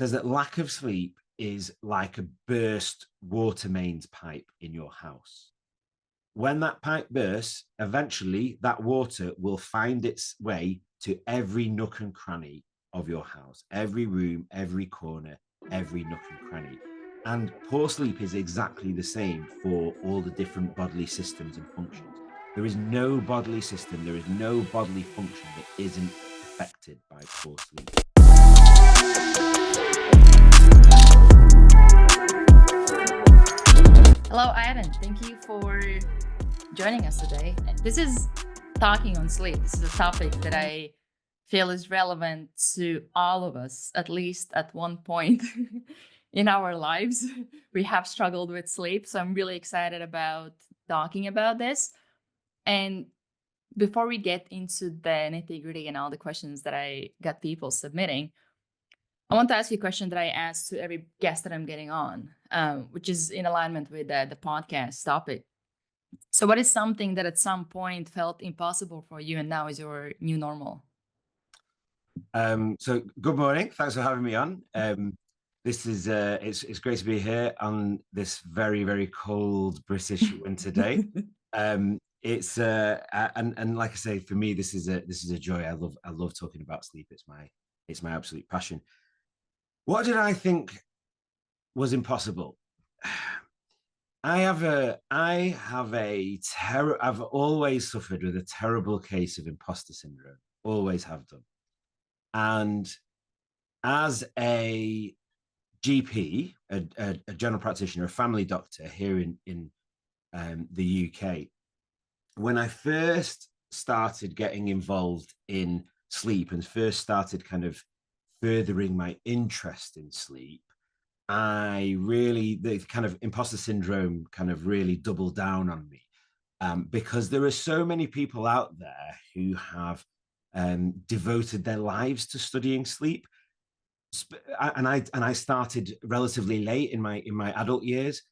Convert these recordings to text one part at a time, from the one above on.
says that lack of sleep is like a burst water mains pipe in your house. When that pipe bursts, eventually that water will find its way to every nook and cranny of your house, every room, every corner, every nook and cranny. And poor sleep is exactly the same for all the different bodily systems and functions. There is no bodily system, there is no bodily function that isn't affected by poor sleep. Hello, Eidn. Thank you for joining us today. This is talking on sleep. This is a topic that I feel is relevant to all of us, at least at one point in our lives. We have struggled with sleep. So I'm really excited about talking about this. And before we get into the nitty-gritty and all the questions that I got people submitting, I want to ask you a question that I ask to every guest that I'm getting on, which is in alignment with the podcast topic. So, what is something that at some point felt impossible for you and now is your new normal? So, good morning. Thanks for having me on. This is it's great to be here on this very, very cold British winter day. It's and like I say, for me, this is a joy. I love talking about sleep. It's my absolute passion. What did I think was impossible? I've always suffered with a terrible case of imposter syndrome. Always have done. And as a GP, a general practitioner, a family doctor here in the UK, when I first started getting involved in sleep and first started kind of furthering my interest in sleep, the kind of imposter syndrome kind of really doubled down on me, because there are so many people out there who have devoted their lives to studying sleep. And I started relatively late in my adult years.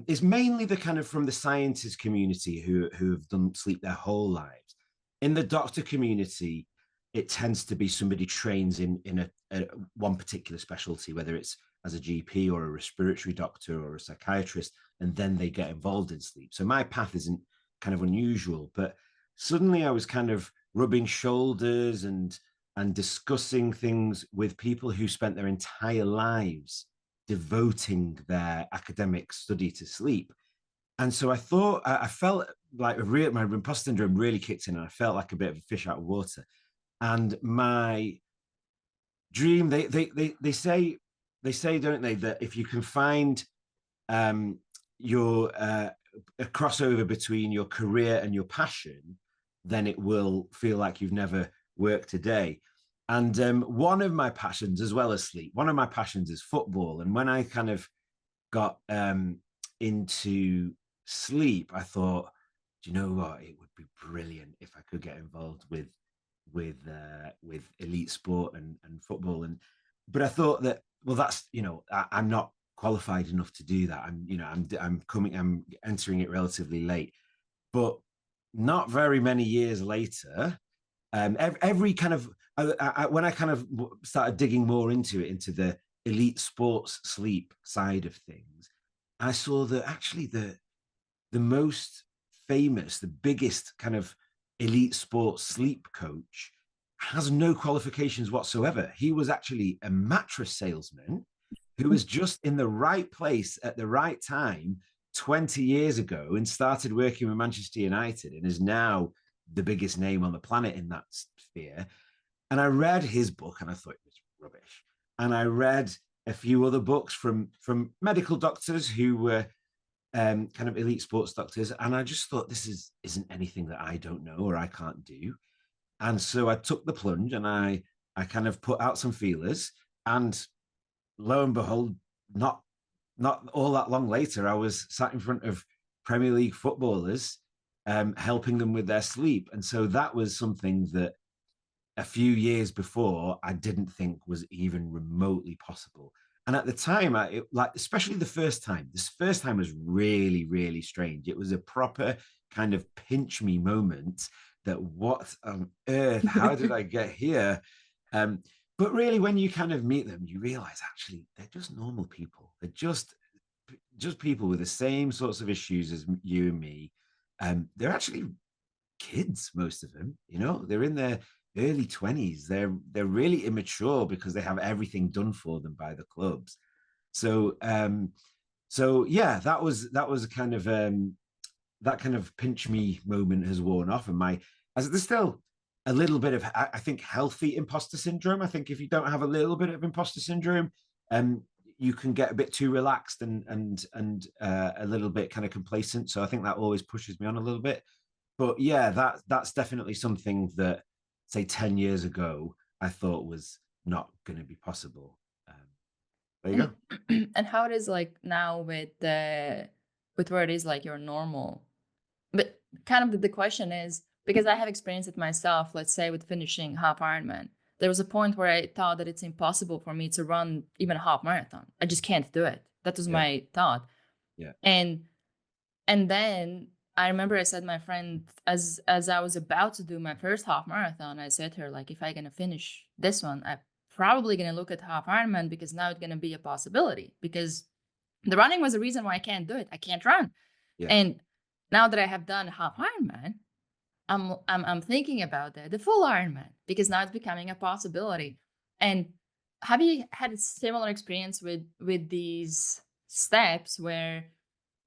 Is mainly the kind of from the scientists community who have done sleep their whole lives. In the doctor community, it tends to be somebody trains in a one particular specialty, whether it's as a GP or a respiratory doctor or a psychiatrist, and then they get involved in sleep. So my path isn't kind of unusual, but suddenly I was kind of rubbing shoulders and discussing things with people who spent their entire lives devoting their academic study to sleep. And so I felt like my imposter syndrome really kicked in, and I felt like a bit of a fish out of water. And my dream, they say, don't they, that if you can find your a crossover between your career and your passion, then it will feel like you've never worked a day. And one of my passions, as well as sleep, one of my passions is football. And when I kind of got into sleep, I thought, do you know what? It would be brilliant if I could get involved with elite sport and football. But I thought that, well, that's, I'm not qualified enough to do that. I'm entering it relatively late. But not very many years later, every kind of when I kind of started digging more into the elite sports sleep side of things, I saw that actually the most famous, the biggest kind of elite sports sleep coach has no qualifications whatsoever. He was actually a mattress salesman who was just in the right place at the right time 20 years ago and started working with Manchester United and is now the biggest name on the planet in that sphere. And I read his book and I thought it was rubbish. And I read a few other books from medical doctors who were kind of elite sports doctors. And I just thought, this isn't anything that I don't know or I can't do. And so I took the plunge and I kind of put out some feelers, and lo and behold, not all that long later, I was sat in front of Premier League footballers, helping them with their sleep. And so that was something that a few years before I didn't think was even remotely possible. And at the time, especially the first time, this first time was really, really strange. It was a proper kind of pinch me moment that what on earth, how did I get here? But really, when you kind of meet them, you realize actually they're just normal people. They're just people with the same sorts of issues as you and me. They're actually kids, most of them. You know, they're in their early 20s. They're really immature because they have everything done for them by the clubs. So so yeah, that was a kind of that kind of pinch me moment has worn off, and my as there's still a little bit of I think healthy imposter syndrome. I think if you don't have a little bit of imposter syndrome, um, you can get a bit too relaxed and a little bit kind of complacent. So I think that always pushes me on a little bit. But yeah, that's definitely something that say 10 years ago I thought was not going to be possible. There you And go. and how it is like now with where it is like your normal. But kind of the question is because I have experienced it myself, let's say with finishing half Ironman. There was a point where I thought that it's impossible for me to run even a half marathon. I just can't do it. That was Yeah, my thought. yeah, And then I remember I said to my friend as I was about to do my first half marathon, I said to her, like, if I'm gonna finish this one, I'm probably gonna look at half Ironman because now it's gonna be a possibility. Because the running was the reason why I can't do it. I can't run. yeah. And now that I have done half Ironman, I'm thinking about the full Ironman because now it's becoming a possibility. And have you had a similar experience with these steps where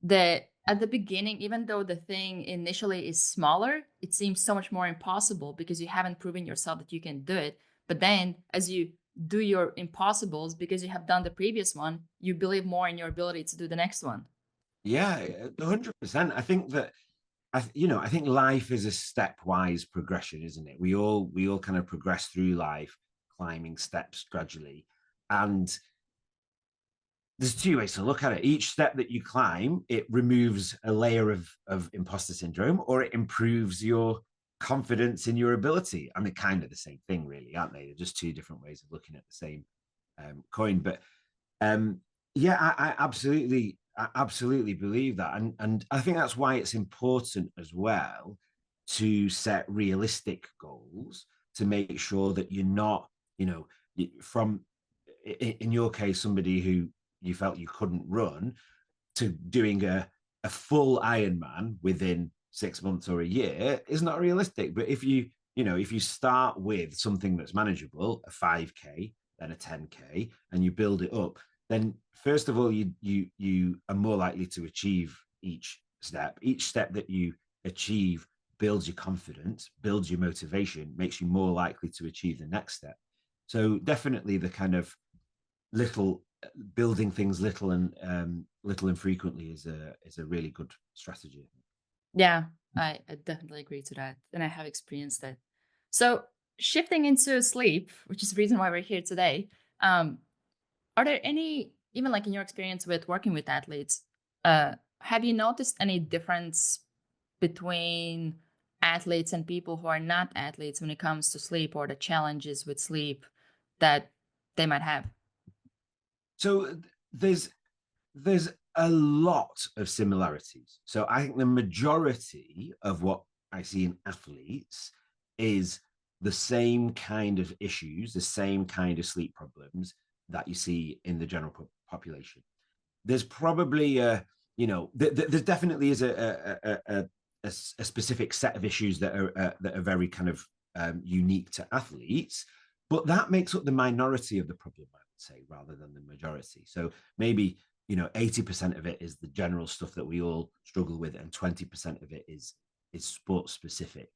the at the beginning, even though the thing initially is smaller, it seems so much more impossible because you haven't proven yourself that you can do it. But then as you do your impossibles because you have done the previous one, you believe more in your ability to do the next one. Yeah, 100%. I think that I think life is a stepwise progression, isn't it? We all kind of progress through life, climbing steps gradually, and there's two ways to look at it. Each step that you climb, it removes a layer of imposter syndrome, or it improves your confidence in your ability. I mean, kind of the same thing, really, aren't they? They're just two different ways of looking at the same coin. But um, yeah, I absolutely believe that, and I think that's why it's important as well to set realistic goals to make sure that you're not, you know, from in your case, somebody who you felt you couldn't run to doing a full Ironman within 6 months or a year is not realistic. But if if you start with something that's manageable, a 5K, then a 10K, and you build it up, then first of all, you are more likely to achieve each step. Each step that you achieve builds your confidence, builds your motivation, makes you more likely to achieve the next step. So definitely the kind of little building things little and frequently is a really good strategy. Yeah, I definitely agree to that. And I have experienced that. So shifting into sleep, which is the reason why we're here today, um, are there any, even like in your experience with working with athletes, have you noticed any difference between athletes and people who are not athletes when it comes to sleep or the challenges with sleep that they might have? So there's a lot of similarities. So I think the majority of what I see in athletes is the same kind of issues, the same kind of sleep problems that you see in the general population. There's probably there definitely is a specific set of issues that are very kind of unique to athletes, but that makes up the minority of the problem, I would say, rather than the majority. So maybe 80% of it is the general stuff that we all struggle with, and 20% of it is sports specific,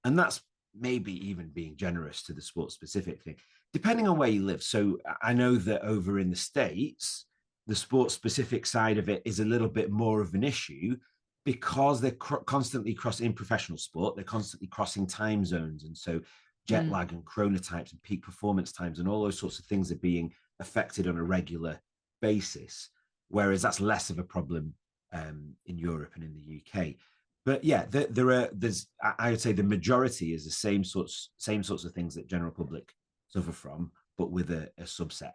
and that's maybe even being generous to the sports specific thing, depending on where you live. So I know that over in the States, the sports specific side of it is a little bit more of an issue because they're constantly crossing in professional sport. They're constantly crossing time zones. And so jet Mm. lag and chronotypes and peak performance times and all those sorts of things are being affected on a regular basis. Whereas that's less of a problem in Europe and in the UK. But yeah, there's I would say the majority is the same sorts of things that general public suffer from, but with a subset.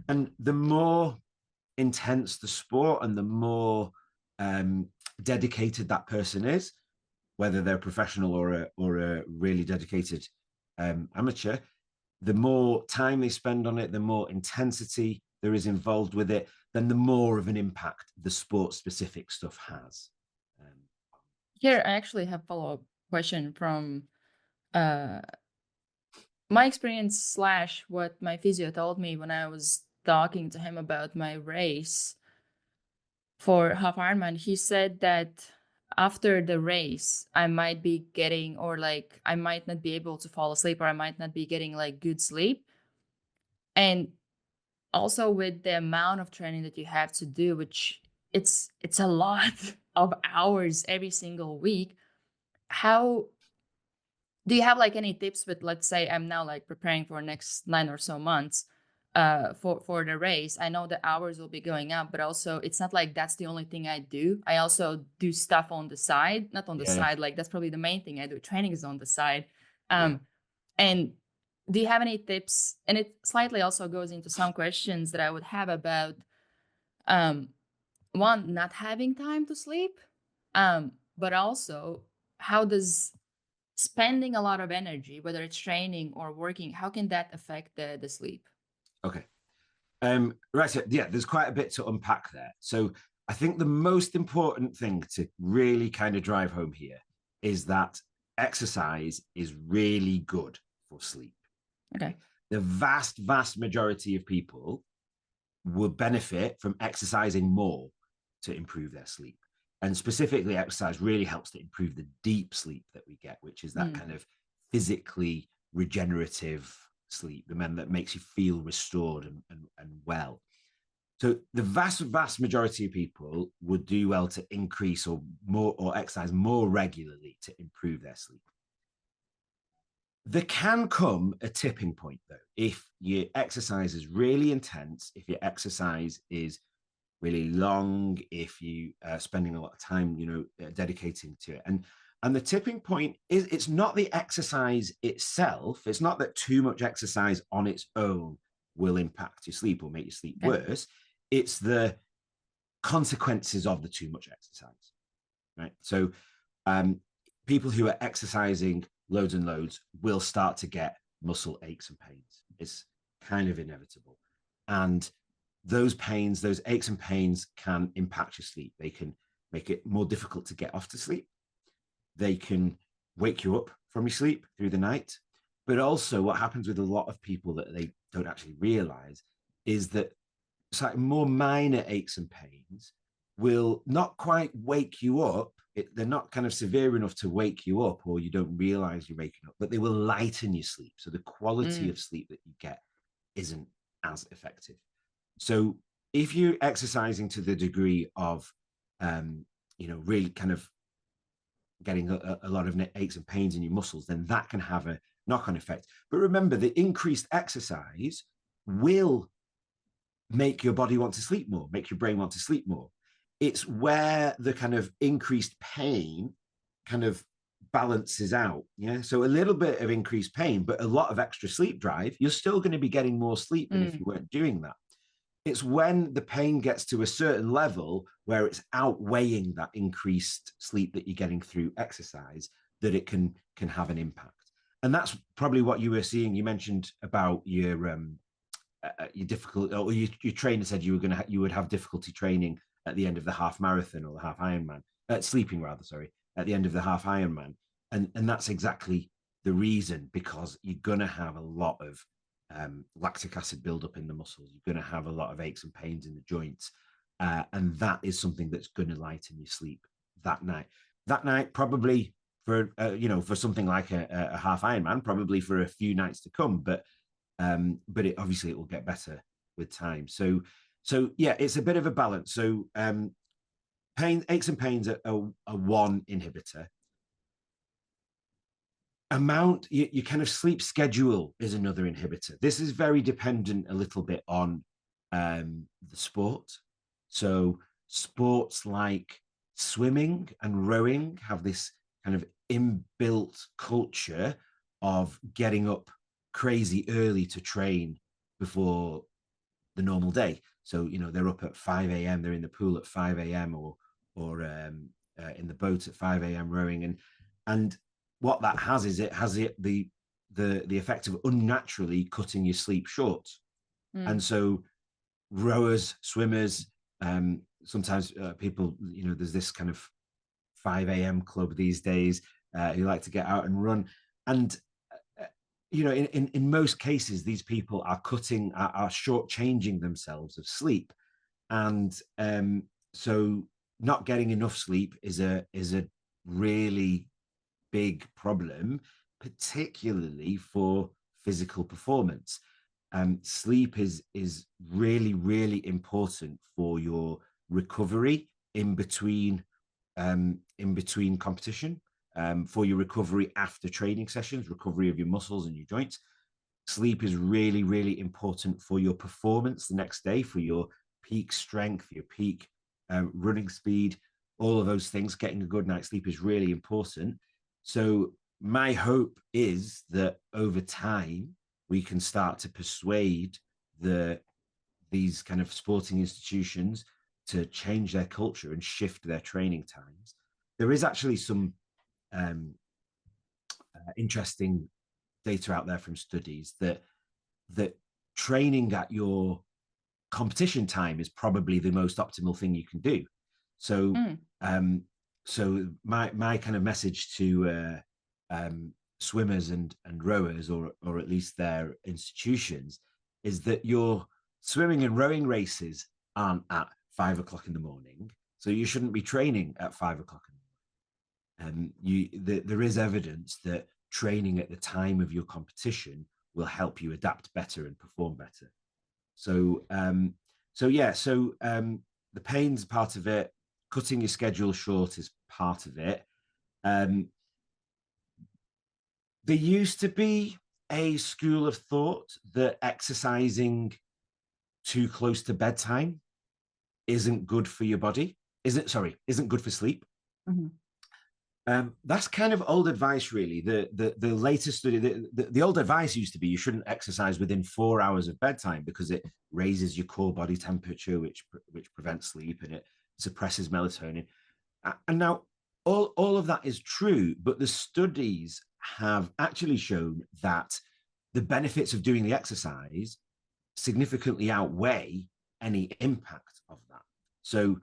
And the more intense the sport and the more dedicated that person is, whether they're a professional or a really dedicated amateur, the more time they spend on it, the more intensity there is involved with it, then the more of an impact the sport specific stuff has. Here, I actually have a follow-up question from uh, my experience slash what my physio told me when I was talking to him about my race for half Ironman. He said that after the race, I might be getting, or like I might not be able to fall asleep, or I might not be getting like good sleep. And also with the amount of training that you have to do, which it's a lot of hours every single week. How do you have like any tips with, let's say I'm now like preparing for next 9 or so months for the race? I know the hours will be going up, but also it's not like that's the only thing I do. I also do stuff on the side, not on the Yeah, side, like that's probably the main thing I do. Training is on the side. yeah. And do you have any tips? And it slightly also goes into some questions that I would have about um one, not having time to sleep, but also how does spending a lot of energy, whether it's training or working, how can that affect the sleep? Okay. Right. So, yeah, there's quite a bit to unpack there. So I think the most important thing to really kind of drive home here is that exercise is really good for sleep. Okay. The vast, vast majority of people will benefit from exercising more to improve their sleep. And specifically, exercise really helps to improve the deep sleep that we get, which is that Mm. kind of physically regenerative sleep, the man that makes you feel restored and well. So the vast, vast majority of people would do well to increase or exercise more regularly to improve their sleep. There can come a tipping point though, if your exercise is really intense, if your exercise is really long, if you are spending a lot of time, dedicating to it. And the tipping point is, it's not the exercise itself. It's not that too much exercise on its own will impact your sleep or make your sleep Okay. worse. It's the consequences of the too much exercise, right? So people who are exercising loads and loads will start to get muscle aches and pains. It's kind of inevitable. And those pains, those aches and pains can impact your sleep. They can make it more difficult to get off to sleep. They can wake you up from your sleep through the night. But also, what happens with a lot of people that they don't actually realize is that it's like more minor aches and pains will not quite wake you up. They're not kind of severe enough to wake you up, or you don't realize you're waking up, but they will lighten your sleep. So the quality Mm. of sleep that you get isn't as effective. So if you're exercising to the degree of, really kind of getting a lot of aches and pains in your muscles, then that can have a knock-on effect. But remember, the increased exercise will make your body want to sleep more, make your brain want to sleep more. It's where the kind of increased pain kind of balances out. Yeah. So a little bit of increased pain, but a lot of extra sleep drive, you're still going to be getting more sleep than if Mm. you weren't doing that. It's when the pain gets to a certain level where it's outweighing that increased sleep that you're getting through exercise that it can have an impact. And that's probably what you were seeing. You mentioned about your difficult, or your trainer said you would have difficulty training at the end of the half marathon or the half Ironman, sleeping rather, sorry, at the end of the half Ironman, and that's exactly the reason, because you're going to have a lot of lactic acid buildup in the muscles. You're going to have a lot of aches and pains in the joints, and that is something that's going to lighten your sleep that night. That night, probably for for something like a half Ironman, probably for a few nights to come, but it obviously it will get better with time. So yeah, it's a bit of a balance. So aches and pains are one inhibitor. Your kind of sleep schedule is another inhibitor. This is very dependent a little bit on the sport. So sports like swimming and rowing have this kind of inbuilt culture of getting up crazy early to train before the normal day. So they're up at 5 a.m. They're in the pool at 5 a.m. or in the boat at 5 a.m. rowing, and what that has is it has the the effect of unnaturally cutting your sleep short. And Mm. so rowers, swimmers, sometimes people, there's this kind of 5 a.m. club these days who like to get out and run. And in most cases, these people are shortchanging themselves of sleep, and so not getting enough sleep is a really big problem, particularly for physical performance. Sleep is really, really important for your recovery in between competition, for your recovery after training sessions, recovery of your muscles and your joints. Sleep is really, really important for your performance the next day, for your peak strength, your peak running speed, all of those things. Getting a good night's sleep is really important. So my hope is that over time we can start to persuade these kind of sporting institutions to change their culture and shift their training times. There is actually some interesting data out there from studies that training at your competition time is probably the most optimal thing you can do. So, so my kind of message to swimmers and rowers, or at least their institutions, is that your swimming and rowing races aren't at 5 o'clock in the morning, so you shouldn't be training at 5 o'clock in the morning. There is evidence that training at the time of your competition will help you adapt better and perform better. So the pain's part of it. Cutting your schedule short is part of it. There used to be a school of thought that exercising too close to bedtime isn't good for your body. Isn't good for sleep. Mm-hmm. That's kind of old advice, really. The latest study, the old advice used to be you shouldn't exercise within 4 hours of bedtime because it raises your core body temperature, which prevents sleep, and it suppresses melatonin. And now all of that is true, but the studies have actually shown that the benefits of doing the exercise significantly outweigh any impact of that. So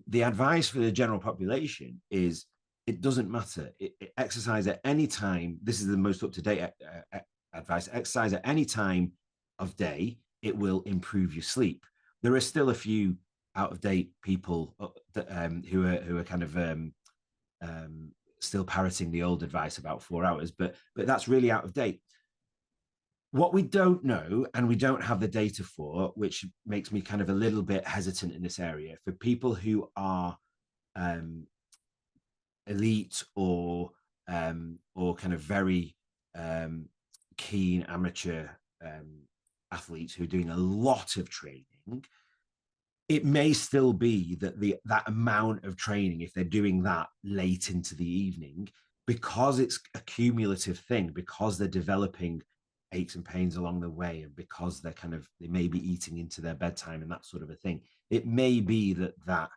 the advice for the general population is it doesn't matter. Exercise at any time. This is the most up-to-date advice. Exercise at any time of day. It will improve your sleep. There are still a few out-of-date people who are kind of still parroting the old advice about 4 hours, but that's really out of date. What we don't know, and we don't have the data for, which makes me kind of a little bit hesitant in this area, for people who are elite or kind of very keen amateur athletes who are doing a lot of training, it may still be that that amount of training, if they're doing that late into the evening, because it's a cumulative thing, because they're developing aches and pains along the way, and because they may be eating into their bedtime and that sort of a thing, it may be that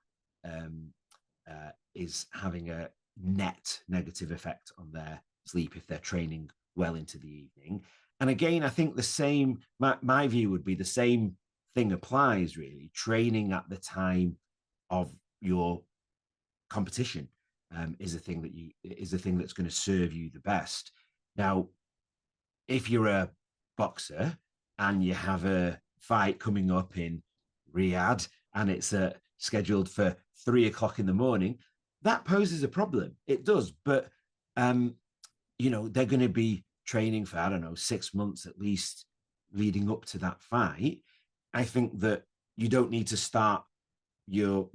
is having a net negative effect on their sleep if they're training well into the evening. And again, I think the same, my view would be the same thing applies, really. Training at the time of your competition is a thing that's going to serve you the best. Now, if you're a boxer and you have a fight coming up in Riyadh and it's scheduled for 3 o'clock in the morning, that poses a problem. It does, but they're going to be training for, I don't know, 6 months at least leading up to that fight. I think that you don't need to start your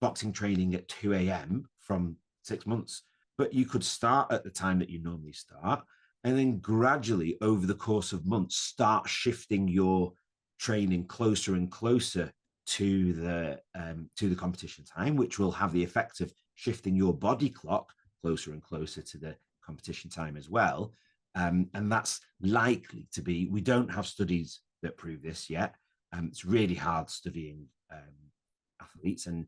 boxing training at 2 a.m. from 6 months, but you could start at the time that you normally start, and then gradually over the course of months start shifting your training closer and closer to the competition time, which will have the effect of shifting your body clock closer and closer to the competition time as well. And that's likely to be, we don't have studies that prove this yet. It's really hard studying athletes, and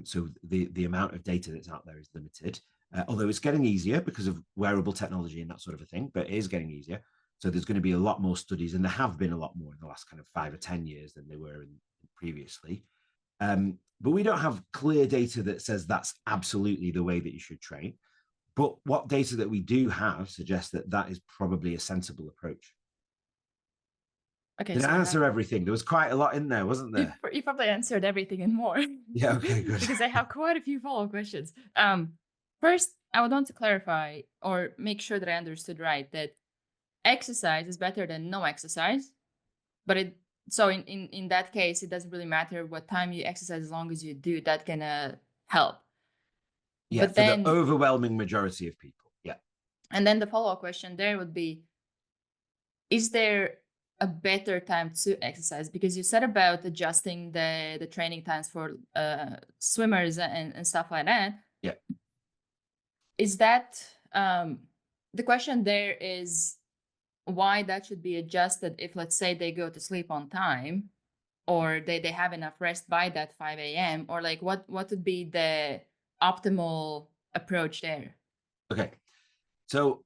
so the amount of data that's out there is limited. although it's getting easier because of wearable technology and that sort of a thing, but it is getting easier. So there's going to be a lot more studies, and there have been a lot more in the last kind of 5 or 10 years than they were in previously. But we don't have clear data that says that's absolutely the way that you should train. But what data that we do have suggests that that is probably a sensible approach. Okay, Did so I I have answer everything? There was quite a lot in there, wasn't there? you probably answered everything and more. Yeah, okay, good. Because I have quite a few follow-up questions. First, I would want to clarify or make sure that I understood right that exercise is better than no exercise, but in that case, it doesn't really matter what time you exercise as long as you do. That can help. Yeah, But for the then, overwhelming majority of people. Yeah. and then the follow-up question there would be: is there a better time to exercise? Because you said about adjusting the training times for swimmers and stuff like that. Yeah. Is that the question there is why that should be adjusted if, let's say, they go to sleep on time or they have enough rest by that 5 a.m. or like what would be the optimal approach there? Okay. So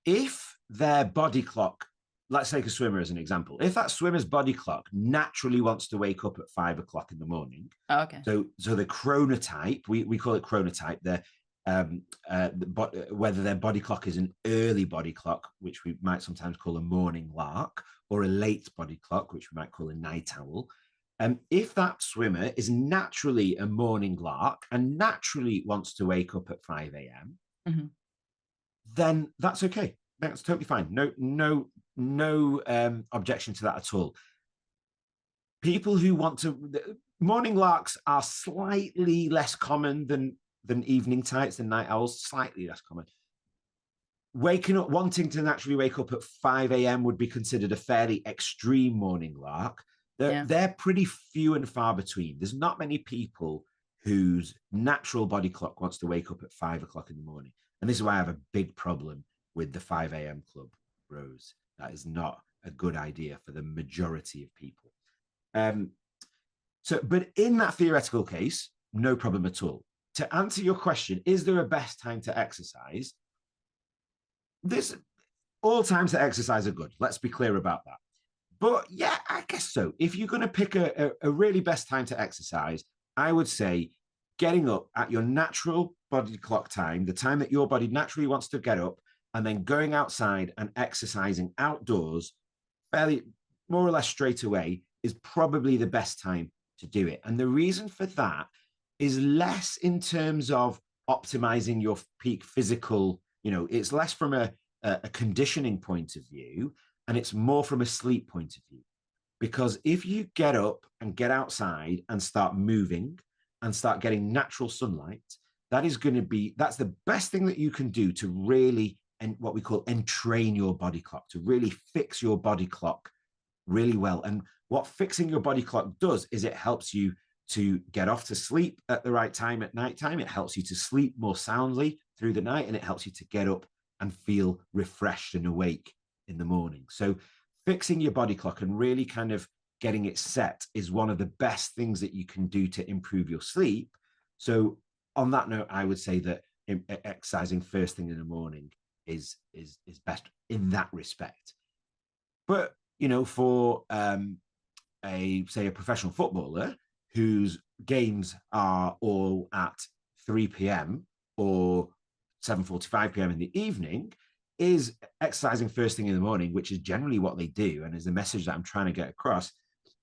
if their body clock, let's take a swimmer as an example, if that swimmer's body clock naturally wants to wake up at 5 o'clock in the morning, Oh, okay. So the chronotype, we call it chronotype, whether their body clock is an early body clock, which we might sometimes call a morning lark, or a late body clock, which we might call a night owl. If that swimmer is naturally a morning lark and naturally wants to wake up at 5 a.m., Mm-hmm. then that's okay. That's totally fine. No objection to that at all. People who want to, morning larks are slightly less common than evening types and night owls, slightly less common. Waking up, wanting to naturally wake up at 5 a.m. would be considered a fairly extreme morning lark. They're pretty few and far between. There's not many people whose natural body clock wants to wake up at 5 o'clock in the morning. And this is why I have a big problem with the 5 a.m. club, Rose. That is not a good idea for the majority of people. But in that theoretical case, no problem at all. To answer your question, is there a best time to exercise? All times to exercise are good. Let's be clear about that. But yeah, I guess so. If you're going to pick a really best time to exercise, I would say getting up at your natural body clock time, the time that your body naturally wants to get up, and then going outside and exercising outdoors fairly more or less straight away is probably the best time to do it. And the reason for that is less in terms of optimizing your peak physical, it's less from a conditioning point of view, and it's more from a sleep point of view. Because if you get up and get outside and start moving and start getting natural sunlight, that's the best thing that you can do to really, and what we call entrain your body clock, to really fix your body clock really well. And what fixing your body clock does is it helps you to get off to sleep at the right time at nighttime. It helps you to sleep more soundly through the night, and it helps you to get up and feel refreshed and awake in the morning. So fixing your body clock and really kind of getting it set is one of the best things that you can do to improve your sleep. So on that note, I would say that exercising first thing in the morning is best in that respect. But for a professional footballer whose games are all at 3 p.m. or 7:45 p.m. in the evening, is exercising first thing in the morning, which is generally what they do, and is the message that I'm trying to get across.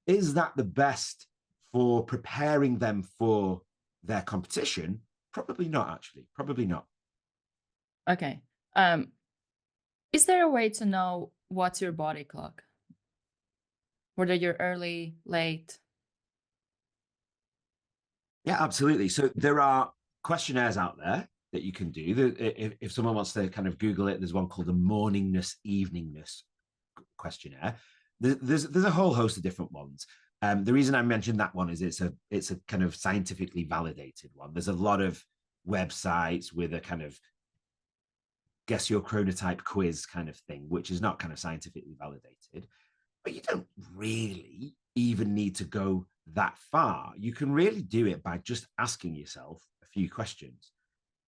Is that the best for preparing them for their competition? Probably not, actually. Probably not. Okay. Is there a way to know what's your body clock? Whether you're early, late? Yeah, absolutely. So there are questionnaires out there that you can do. If someone wants to kind of Google it, there's one called the morningness, eveningness questionnaire. There's a whole host of different ones. The reason I mentioned that one is it's a kind of scientifically validated one. There's a lot of websites with a kind of guess your chronotype quiz kind of thing, which is not kind of scientifically validated. But you don't really even need to go that far. You can really do it by just asking yourself a few questions.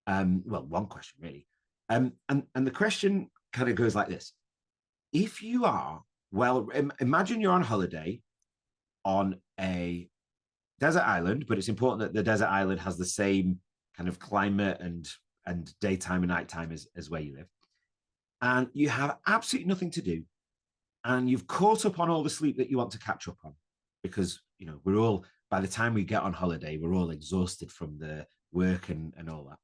Well, one question really. And the question kind of goes like this. If you are, well, imagine you're on holiday on a desert island, but it's important that the desert island has the same kind of climate and daytime and nighttime as where you live. And you have absolutely nothing to do. And you've caught up on all the sleep that you want to catch up on. Because, we're all, by the time we get on holiday, we're all exhausted from the work and all that.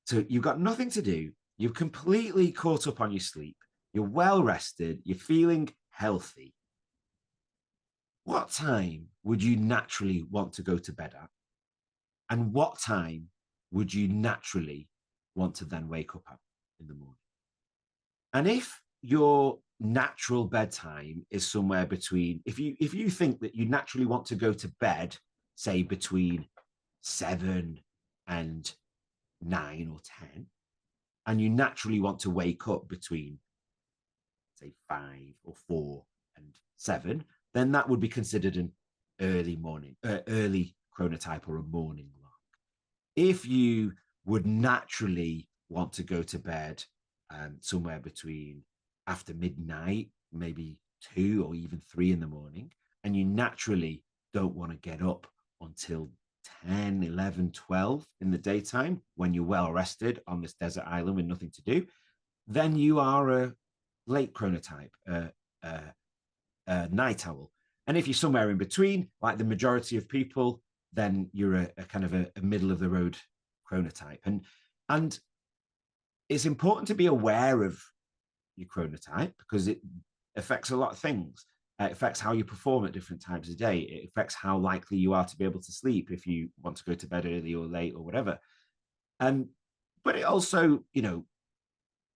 So you've got nothing to do. You've completely caught up on your sleep. You're well rested. You're feeling healthy. What time would you naturally want to go to bed at? And what time would you naturally want to then wake up at in the morning? And if your natural bedtime is somewhere between, if you think that you naturally want to go to bed, say between 7 and 9 or 10, and you naturally want to wake up between, say, 5 or 4 and 7, then that would be considered an early chronotype or a morning lark. If you would naturally want to go to bed somewhere between after midnight, maybe 2 or even 3 in the morning, and you naturally don't want to get up until 10, 11, 12 in the daytime when you're well rested on this desert island with nothing to do, then you are a late chronotype, a night owl. And if you're somewhere in between, like the majority of people, then you're a kind of a middle of the road chronotype. And it's important to be aware of your chronotype because it affects a lot of things. It affects how you perform at different times of day. It affects how likely you are to be able to sleep if you want to go to bed early or late or whatever. But it also,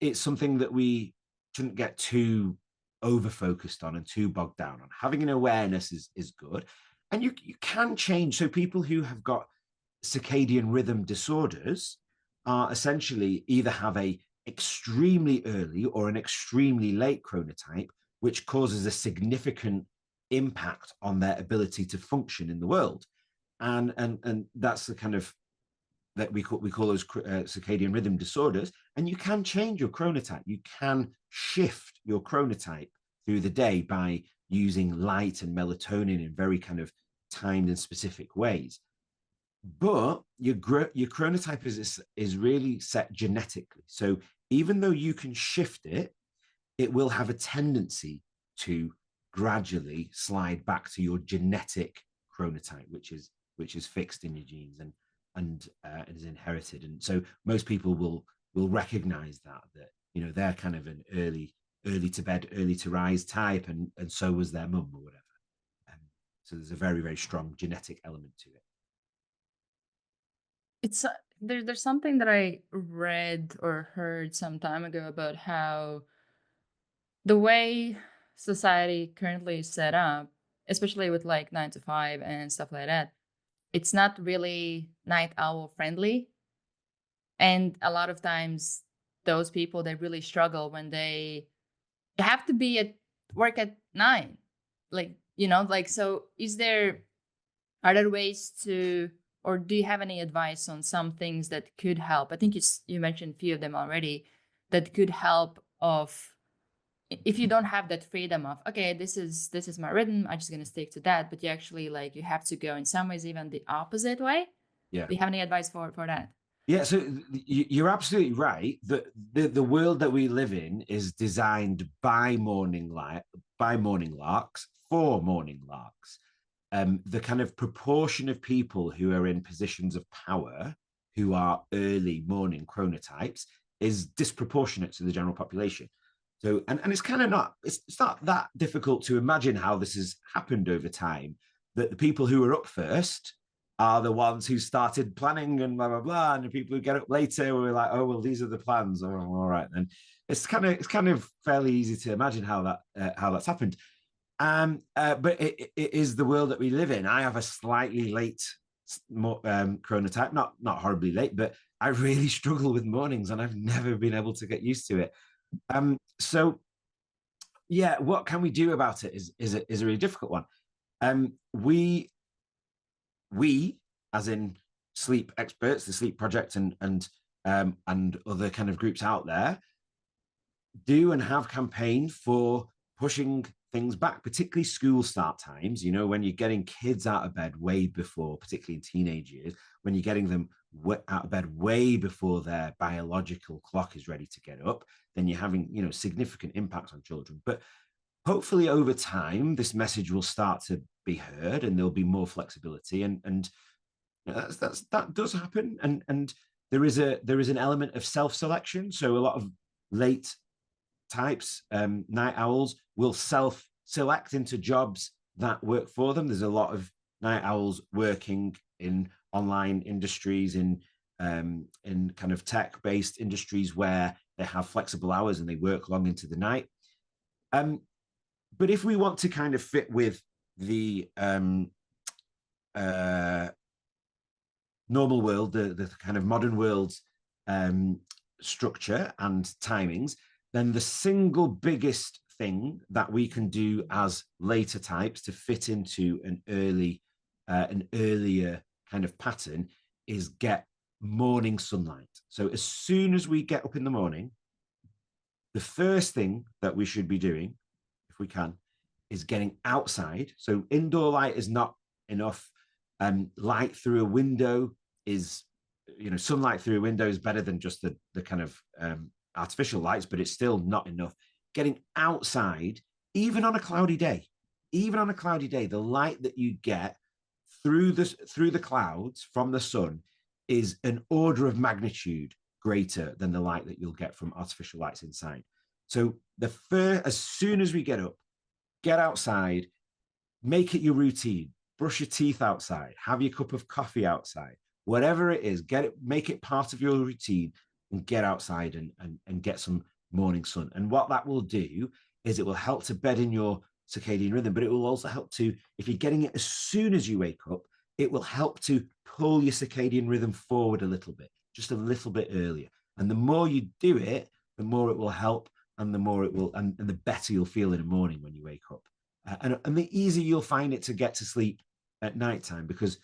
it's something that we shouldn't get too over focused on and too bogged down on. Having an awareness is good. And you can change. So people who have got circadian rhythm disorders are essentially either have a extremely early or an extremely late chronotype, which causes a significant impact on their ability to function in the world. And that's the kind of that we call those circadian rhythm disorders. And you can change your chronotype. You can shift your chronotype through the day by using light and melatonin in very kind of timed and specific ways. But your chronotype is really set genetically. So even though you can shift it, it will have a tendency to gradually slide back to your genetic chronotype, which is fixed in your genes and is inherited. And so most people will recognize that they're kind of an early to bed, early to rise type, and so was their mum or whatever. So there's a very, very strong genetic element to it. It's there's something that I read or heard some time ago about how the way society currently is set up, especially with like 9 to 5 and stuff like that, it's not really night owl friendly. And a lot of times those people, they really struggle when they have to be at work at 9. So are there ways to, or do you have any advice on some things that could help? I think you mentioned a few of them already that could help of if you don't have that freedom of, okay, this is my rhythm, I'm just going to stick to that. But you actually you have to go in some ways, even the opposite way. Yeah. Do you have any advice for that? Yeah, so you're absolutely right that the world that we live in is designed by morning larks for morning larks. The kind of proportion of people who are in positions of power who are early morning chronotypes is disproportionate to the general population. So, and it's kind of it's not that difficult to imagine how this has happened over time, that the people who are up first are the ones who started planning and blah, blah, blah. And the people who get up later were like, oh, well, these are the plans. Oh, all right. And it's kind of fairly easy to imagine how that's happened. But it is the world that we live in. I have a slightly late chronotype, not horribly late, but I really struggle with mornings and I've never been able to get used to it. So yeah, what can we do about it is a really difficult one. We, as in sleep experts, the Sleep Project and and other kind of groups out there do and have campaigned for pushing things back, particularly school start times. You know, when you're getting kids out of bed way before, particularly in teenage years, when you're getting them out of bed way before their biological clock is ready to get up, then you're having, you know, significant impacts on children. But hopefully over time, this message will start to be heard and there'll be more flexibility. And that does happen. And there is an element of self-selection. So a lot of late types, night owls, will self-select into jobs that work for them. There's a lot of night owls working in online industries, in kind of tech-based industries where they have flexible hours and they work long into the night. But if we want to kind of fit with the normal world, the kind of modern world's structure and timings, then the single biggest thing that we can do as later types to fit into an earlier kind of pattern is get morning sunlight. So as soon as we get up in the morning, the first thing that we should be doing, if we can, is getting outside. So indoor light is not enough. Light through a window is, you know, sunlight through a window is better than just the kind of artificial lights, but it's still not enough. Getting outside, even on a cloudy day, the light that you get through the clouds from the sun is an order of magnitude greater than the light that you'll get from artificial lights inside. So as soon as we get up, get outside, make it your routine. Brush your teeth outside, have your cup of coffee outside, whatever it is, make it part of your routine and get outside and get some morning sun. And what that will do is it will help to bed in your circadian rhythm, but it will also help to, if you're getting it as soon as you wake up, it will help to pull your circadian rhythm forward a little bit, just a little bit earlier. And the more you do it, the more it will help, and the more it will, and the better you'll feel in the morning when you wake up. And the easier you'll find it to get to sleep at nighttime, because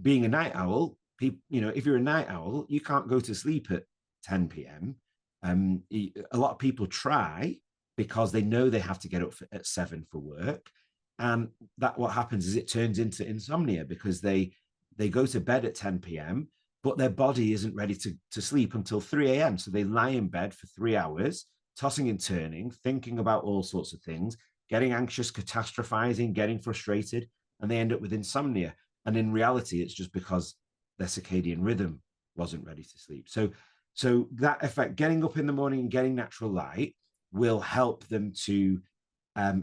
being a night owl, you know, if you're a night owl, you can't go to sleep at 10 p.m. A lot of people try because they know they have to get up at 7 for work, and that what happens is it turns into insomnia because they go to bed at 10 p.m. but their body isn't ready to sleep until 3 a.m. So they lie in bed for 3 hours, tossing and turning, thinking about all sorts of things, getting anxious, catastrophizing, getting frustrated, and they end up with insomnia. And in reality, it's just because their circadian rhythm wasn't ready to sleep. So that effect, getting up in the morning and getting natural light, will help them to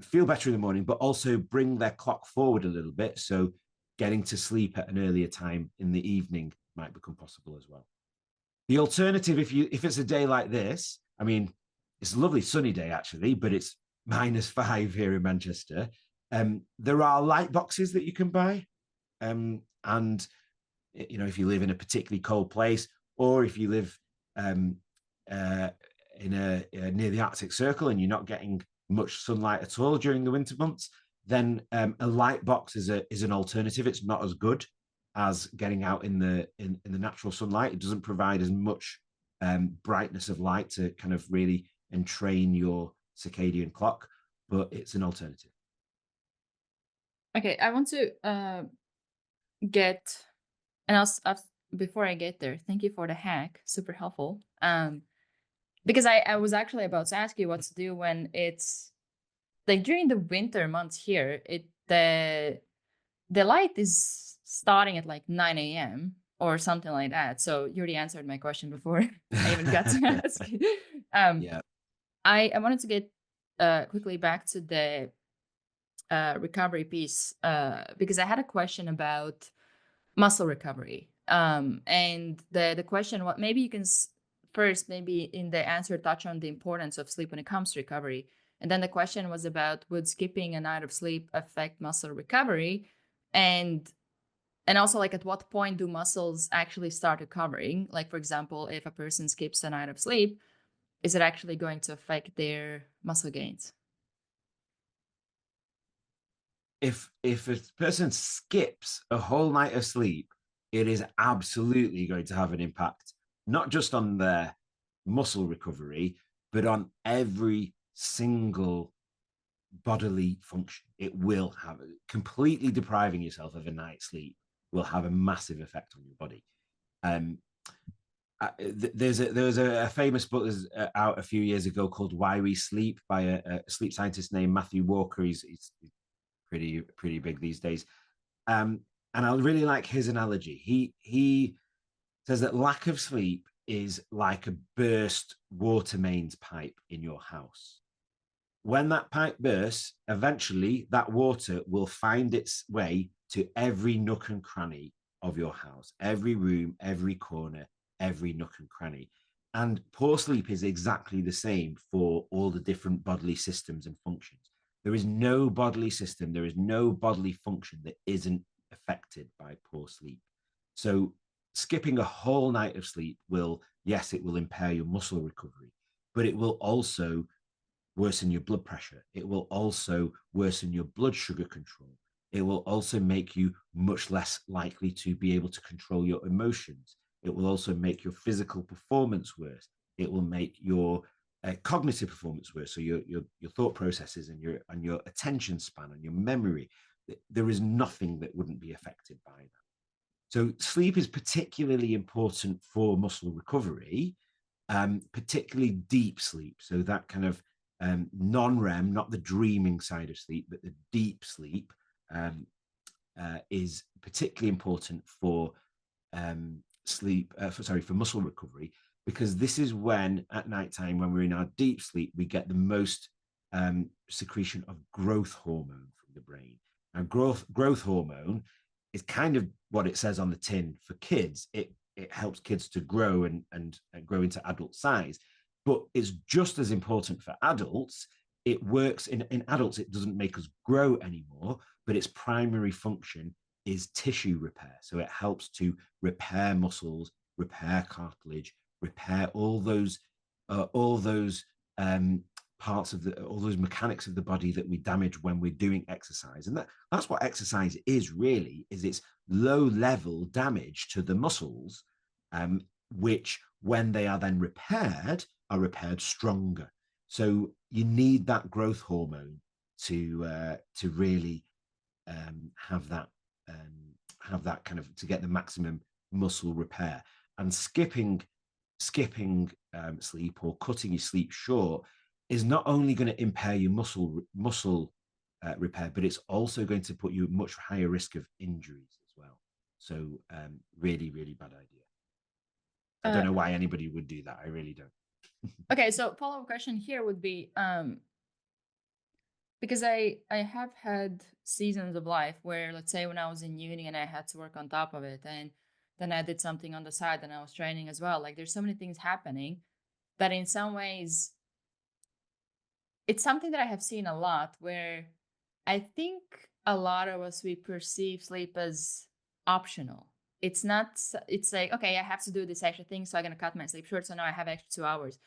feel better in the morning, but also bring their clock forward a little bit. So getting to sleep at an earlier time in the evening might become possible as well. The alternative, if it's a day like this, I mean, it's a lovely sunny day actually, but it's -5 here in Manchester. There are light boxes that you can buy, and you know, if you live in a particularly cold place, or if you live near the Arctic Circle and you're not getting much sunlight at all during the winter months, then a light box is an alternative. It's not as good as getting out in the natural sunlight. It doesn't provide as much brightness of light to kind of really entrain your circadian clock, but it's an alternative. Okay, I want to get, and before I get there, thank you for the hack, super helpful. Because I was actually about to ask you what to do when it's like during the winter months here. The light is starting at like 9 a.m. or something like that. So you already answered my question before I even got to ask. Yeah. I wanted to get quickly back to the recovery piece because I had a question about muscle recovery. And the question, what maybe you can first, maybe in the answer, touch on the importance of sleep when it comes to recovery. And then the question was about, would skipping a night of sleep affect muscle recovery? And also, like, at what point do muscles actually start recovering? Like, for example, if a person skips a night of sleep, is it actually going to affect their muscle gains? If a person skips a whole night of sleep, it is absolutely going to have an impact not just on their muscle recovery, but on every single bodily function. It will have, completely depriving yourself of a night's sleep will have a massive effect on your body. There was a famous book that was out a few years ago called Why We Sleep by a sleep scientist named Matthew Walker. He's pretty big these days. And I really like his analogy. He says that lack of sleep is like a burst water mains pipe in your house. When that pipe bursts, eventually that water will find its way to every nook and cranny of your house, every room, every corner, every nook and cranny. And poor sleep is exactly the same for all the different bodily systems and functions. There is no bodily system, there is no bodily function that isn't affected by poor sleep. So skipping a whole night of sleep will, yes, it will impair your muscle recovery, but it will also worsen your blood pressure. It will also worsen your blood sugar control. It will also make you much less likely to be able to control your emotions. It will also make your physical performance worse. It will make your cognitive performance worse. So your thought processes and your attention span and your memory. There is nothing that wouldn't be affected by that. So sleep is particularly important for muscle recovery, particularly deep sleep. So that kind of non-REM, not the dreaming side of sleep, but the deep sleep is particularly important for for muscle recovery, because this is when at nighttime, when we're in our deep sleep, we get the most secretion of growth hormone from the brain. And growth hormone is kind of what it says on the tin for kids. It helps kids to grow and grow into adult size, but it's just as important for adults. It works in adults. It doesn't make us grow anymore, but its primary function is tissue repair. So it helps to repair muscles, repair cartilage, repair all those parts of all those mechanics of the body that we damage when we're doing exercise. And that's what exercise is really, is it's low level damage to the muscles, which when they are then repaired, are repaired stronger. So you need that growth hormone to really have that kind of, to get the maximum muscle repair. And skipping sleep or cutting your sleep short is not only going to impair your muscle repair, but it's also going to put you at much higher risk of injuries as well. So really, really bad idea. I don't know why anybody would do that. I really don't. Okay, so follow-up question here would be, because I have had seasons of life where, let's say when I was in uni and I had to work on top of it, and then I did something on the side and I was training as well. Like there's so many things happening that in some ways, it's something that I have seen a lot, where I think a lot of us, we perceive sleep as optional. It's not, it's like, okay, I have to do this extra thing, so I'm going to cut my sleep short. So now I have extra 2 hours.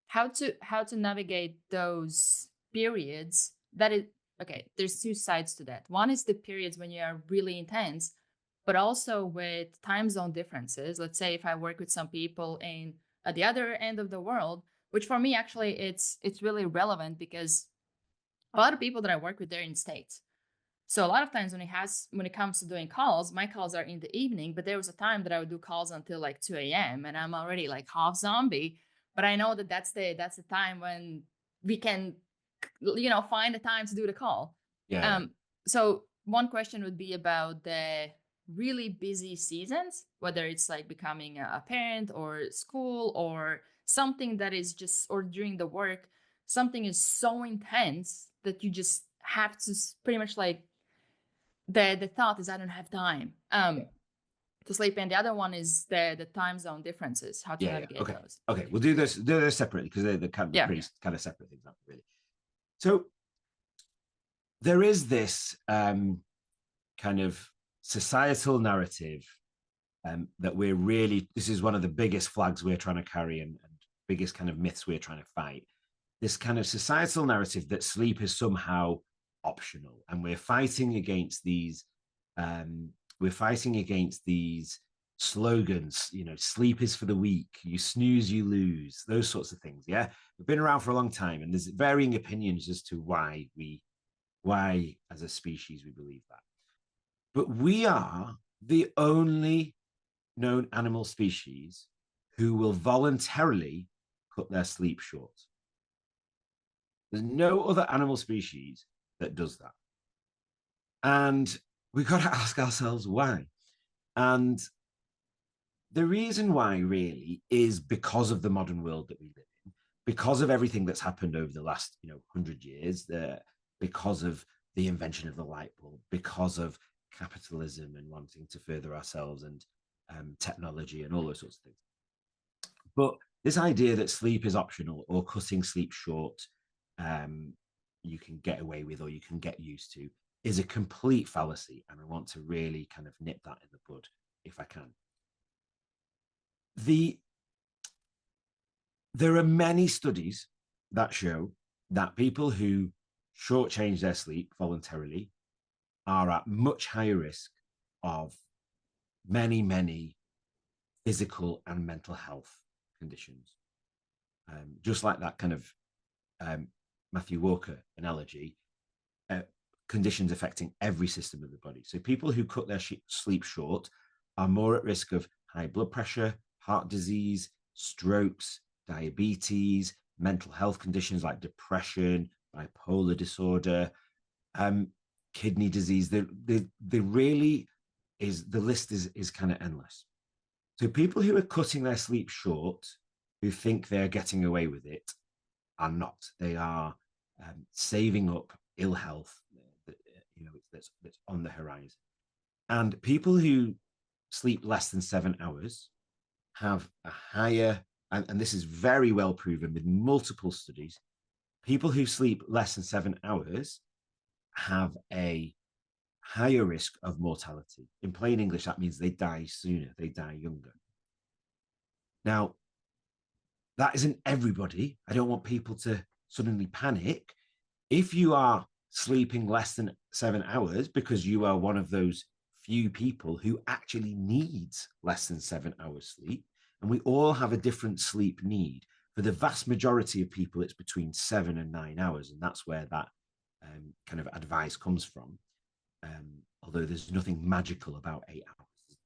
How to navigate those periods that is, okay, there's two sides to that. One is the periods when you are really intense, but also with time zone differences. Let's say if I work with some people at the other end of the world, which for me, actually, it's really relevant, because a lot of people that I work with, they're in States. So a lot of times when it comes to doing calls, my calls are in the evening, but there was a time that I would do calls until like 2 a.m. and I'm already like half zombie. But I know that that's the time when we can, find the time to do the call. Yeah. So one question would be about the really busy seasons, whether it's like becoming a parent or school or something that is just, or during the work, something is so intense that you just have to pretty much like, the thought is I don't have time to sleep. And the other one is the time zone differences, how to navigate those. Okay, we'll do this separately, because they're pretty kind of separate things, not really. So there is this kind of societal narrative that this is one of the biggest flags we're trying to carry, and biggest kind of myths we're trying to fight. This kind of societal narrative that sleep is somehow optional, and we're fighting against these slogans, sleep is for the weak, you snooze, you lose, those sorts of things. Yeah. We've been around for a long time, and there's varying opinions as to why as a species we believe that. But we are the only known animal species who will voluntarily cut their sleep short. There's no other animal species that does that. And we've got to ask ourselves why. And the reason why really is because of the modern world that we live in, because of everything that's happened over the last 100 years, because of the invention of the light bulb, because of capitalism and wanting to further ourselves, and technology and all those sorts of things. But this idea that sleep is optional, or cutting sleep short, you can get away with, or you can get used to, is a complete fallacy. And I want to really kind of nip that in the bud if I can. There are many studies that show that people who shortchange their sleep voluntarily are at much higher risk of many, many physical and mental health conditions. Just like that kind of Matthew Walker analogy, conditions affecting every system of the body. So people who cut their sleep short are more at risk of high blood pressure, heart disease, strokes, diabetes, mental health conditions like depression, bipolar disorder, kidney disease. The list is kind of endless. So people who are cutting their sleep short, who think they're getting away with it, are not. They are saving up ill health that's on the horizon. And people who sleep less than 7 hours have a higher, and this is very well proven with multiple studies, people who sleep less than 7 hours have a higher risk of mortality. In plain English, that means they die sooner, they die younger. Now, that isn't everybody. I don't want people to suddenly panic. If you are sleeping less than 7 hours because you are one of those few people who actually needs less than 7 hours sleep, and we all have a different sleep need. For the vast majority of people, it's between 7 and 9 hours, and that's where that kind of advice comes from. Although there's nothing magical about 8 hours.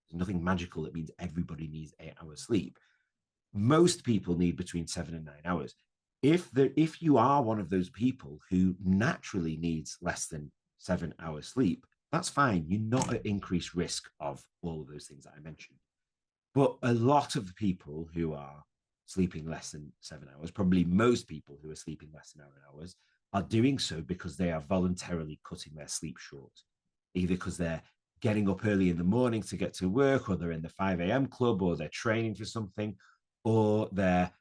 There's nothing magical that means everybody needs 8 hours sleep. Most people need between 7 and 9 hours. If you are one of those people who naturally needs less than 7 hours sleep, that's fine. You're not at increased risk of all of those things that I mentioned. But a lot of the people who are sleeping less than 7 hours, probably most people who are sleeping less than 7 hours, are doing so because they are voluntarily cutting their sleep short, either because they're getting up early in the morning to get to work, or they're in the 5 a.m. club, or they're training for something, or they're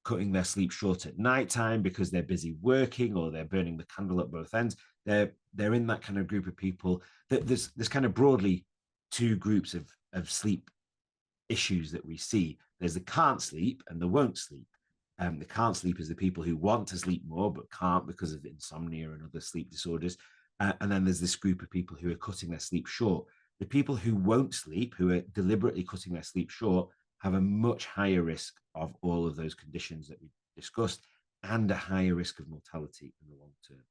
cutting their sleep short at nighttime because they're busy working, or they're burning the candle at both ends. They're in that kind of group of people. That there's kind of broadly two groups of sleep issues that we see. There's the can't sleep and the won't sleep. The can't sleep is the people who want to sleep more but can't because of insomnia and other sleep disorders. And then there's this group of people who are cutting their sleep short. The people who won't sleep, who are deliberately cutting their sleep short, have a much higher risk of all of those conditions that we discussed, and a higher risk of mortality in the long term.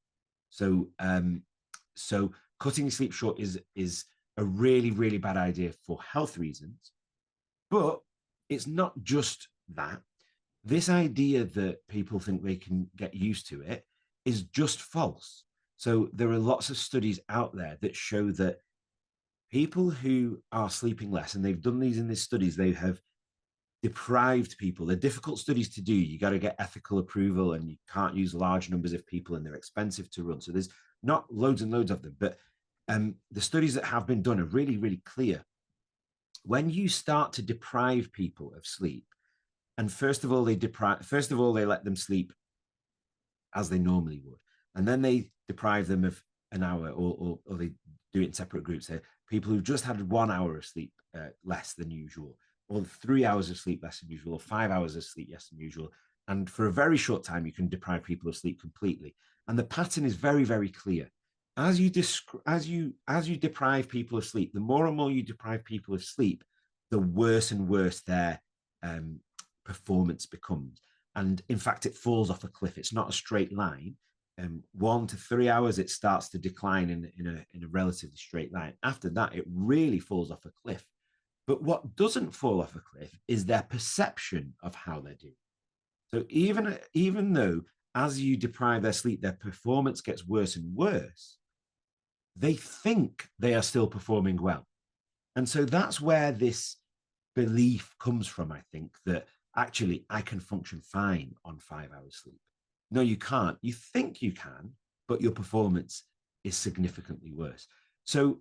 So cutting sleep short is a really, really bad idea for health reasons. But it's not just that. This idea that people think they can get used to it is just false. So there are lots of studies out there that show that people who are sleeping less, and they've done these in these studies, they have deprived people. They're difficult studies to do. You got to get ethical approval, and you can't use large numbers of people, and they're expensive to run. So there's not loads and loads of them, but the studies that have been done are really, really clear. When you start to deprive people of sleep, and first of all, they let them sleep as they normally would, and then they deprive them of an hour, or they do it in separate groups. So people who've just had 1 hour of sleep less than usual, or 3 hours of sleep less than usual, or 5 hours of sleep less than usual, and for a very short time, you can deprive people of sleep completely. And the pattern is very, very clear. As you deprive people of sleep, the more and more you deprive people of sleep, the worse and worse their performance becomes. And in fact, it falls off a cliff. It's not a straight line. 1 to 3 hours, it starts to decline in a relatively straight line. After that, it really falls off a cliff. But what doesn't fall off a cliff is their perception of how they're doing. So even though as you deprive their sleep, their performance gets worse and worse, they think they are still performing well. And so that's where this belief comes from, I think, that actually I can function fine on 5 hours sleep. No, you can't. You think you can, but your performance is significantly worse. So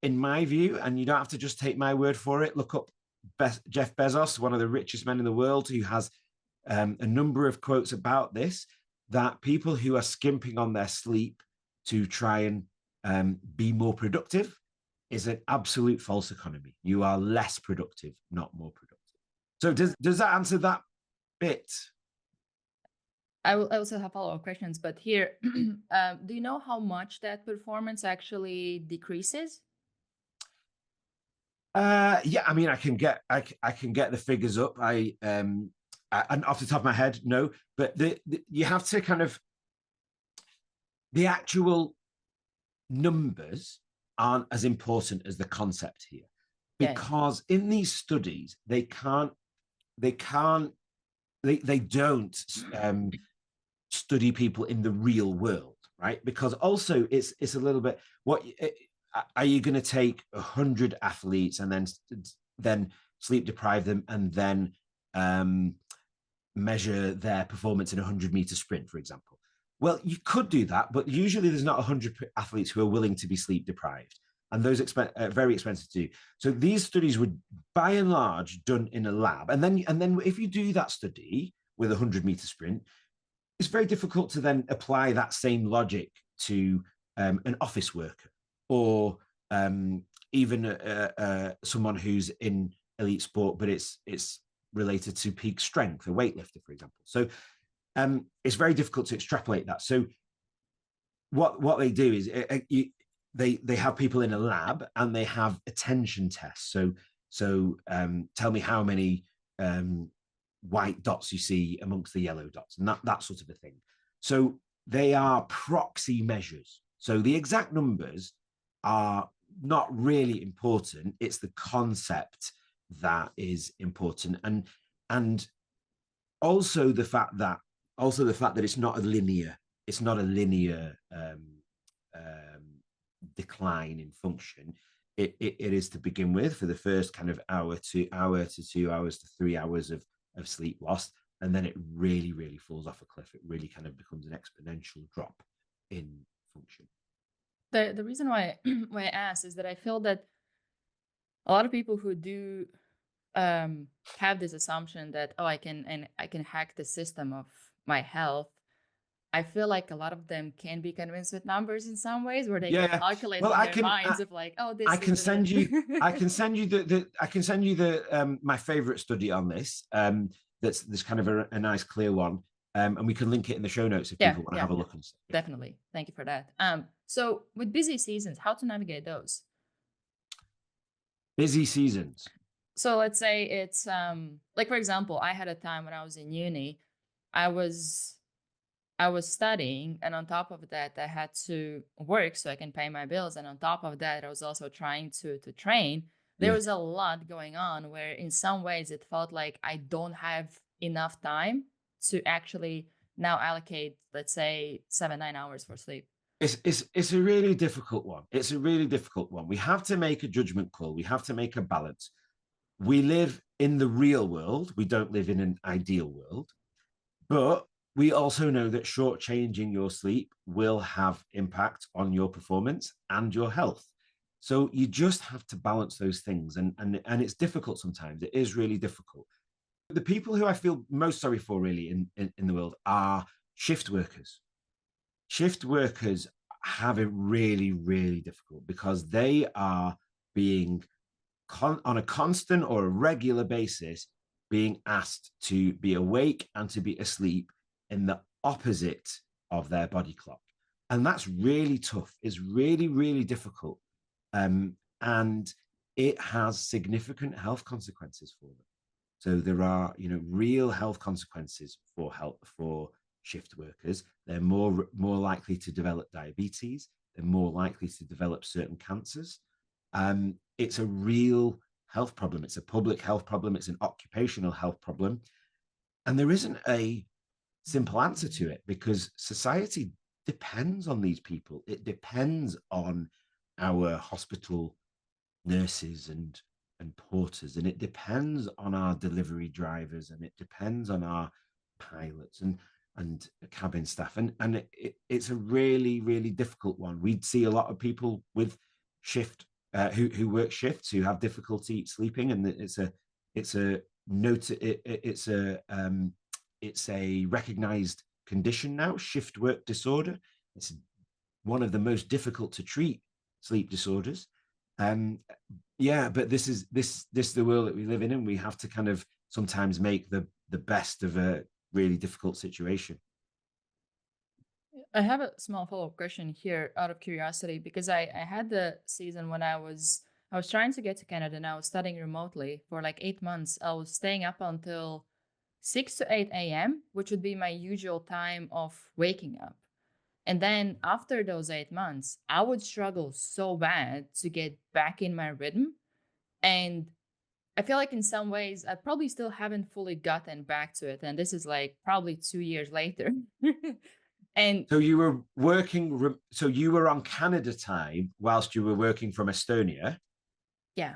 in my view, and you don't have to just take my word for it, look up Jeff Bezos, one of the richest men in the world, who has a number of quotes about this, that people who are skimping on their sleep to try and be more productive is an absolute false economy. You are less productive, not more productive. So does that answer that bit? I also have follow-up questions, but here, do you know how much that performance actually decreases? Yeah, I mean, I can get the figures up. And off the top of my head, no, but you have to kind of, the actual numbers aren't as important as the concept here, because in these studies they don't study people in the real world, right? Because also it's a little bit, what are you going to take 100 athletes and then sleep deprive them and then measure their performance in a 100-meter sprint, for example? Well, you could do that, but usually there's not 100 athletes who are willing to be sleep deprived, and those are very expensive to do. So these studies were, by and large, done in a lab, and then if you do that study with a 100-meter sprint, it's very difficult to then apply that same logic to an office worker or even someone who's in elite sport, but it's related to peak strength, a weightlifter, for example. So it's very difficult to extrapolate that. So what they do is they have people in a lab and they have attention tests. So tell me how many white dots you see amongst the yellow dots, and that sort of a thing. So they are proxy measures. So the exact numbers are not really important. It's the concept that is important, and also the fact that it's not a linear decline in function. It is, to begin with, for the first kind of hour to 2 hours to 3 hours of sleep loss, and then it really falls off a cliff. It really kind of becomes an exponential drop in function. The reason why I asked is that I feel that a lot of people who do have this assumption that I can hack the system of my health, I feel like a lot of them can be convinced with numbers in some ways, where they can calculate in their minds of like, oh, this. I can send you the my favorite study on this. That's kind of a nice clear one, and we can link it in the show notes if people want to have a look and stuff. Definitely, thank you for that. So with busy seasons, how to navigate those? Busy seasons. So let's say it's like, for example, I had a time when I was in uni, I was studying, and on top of that, I had to work so I can pay my bills. And on top of that, I was also trying to train. There was a lot going on where in some ways it felt like I don't have enough time to actually now allocate, let's say, 7-9 hours for sleep. It's a really difficult one. It's a really difficult one. We have to make a judgment call. We have to make a balance. We live in the real world. We don't live in an ideal world. But we also know that shortchanging your sleep will have impact on your performance and your health. So you just have to balance those things. And it's difficult sometimes. It is really difficult. The people who I feel most sorry for really in the world are shift workers. Shift workers have it really, really difficult because they are being on a constant or a regular basis being asked to be awake and to be asleep in the opposite of their body clock. And that's really tough. It's really, really difficult. And it has significant health consequences for them. So there are, real health consequences for shift workers. They're more likely to develop diabetes. They're more likely to develop certain cancers. It's a real health problem. It's a public health problem. It's an occupational health problem, and there isn't a simple answer to it because society depends on these people. It depends on our hospital nurses and porters, and it depends on our delivery drivers, and it depends on our pilots and cabin staff, and it's a really really difficult one. We'd see a lot of people with shift who work shifts who have difficulty sleeping, and it's a note it's a recognized condition now, shift work disorder. It's one of the most difficult to treat sleep disorders. um yeah, but this is the world that we live in, and we have to kind of sometimes make the best of a really difficult situation. I have a small follow-up question here out of curiosity because I had the season when I was trying to get to Canada and I was studying remotely for like 8 months. I was staying up until 6 to 8 a.m., which would be my usual time of waking up. And then after those 8 months, I would struggle so bad to get back in my rhythm. And I feel like in some ways, I probably still haven't fully gotten back to it. And this is like probably 2 years later. And So you were on Canada time whilst you were working from Estonia. yeah.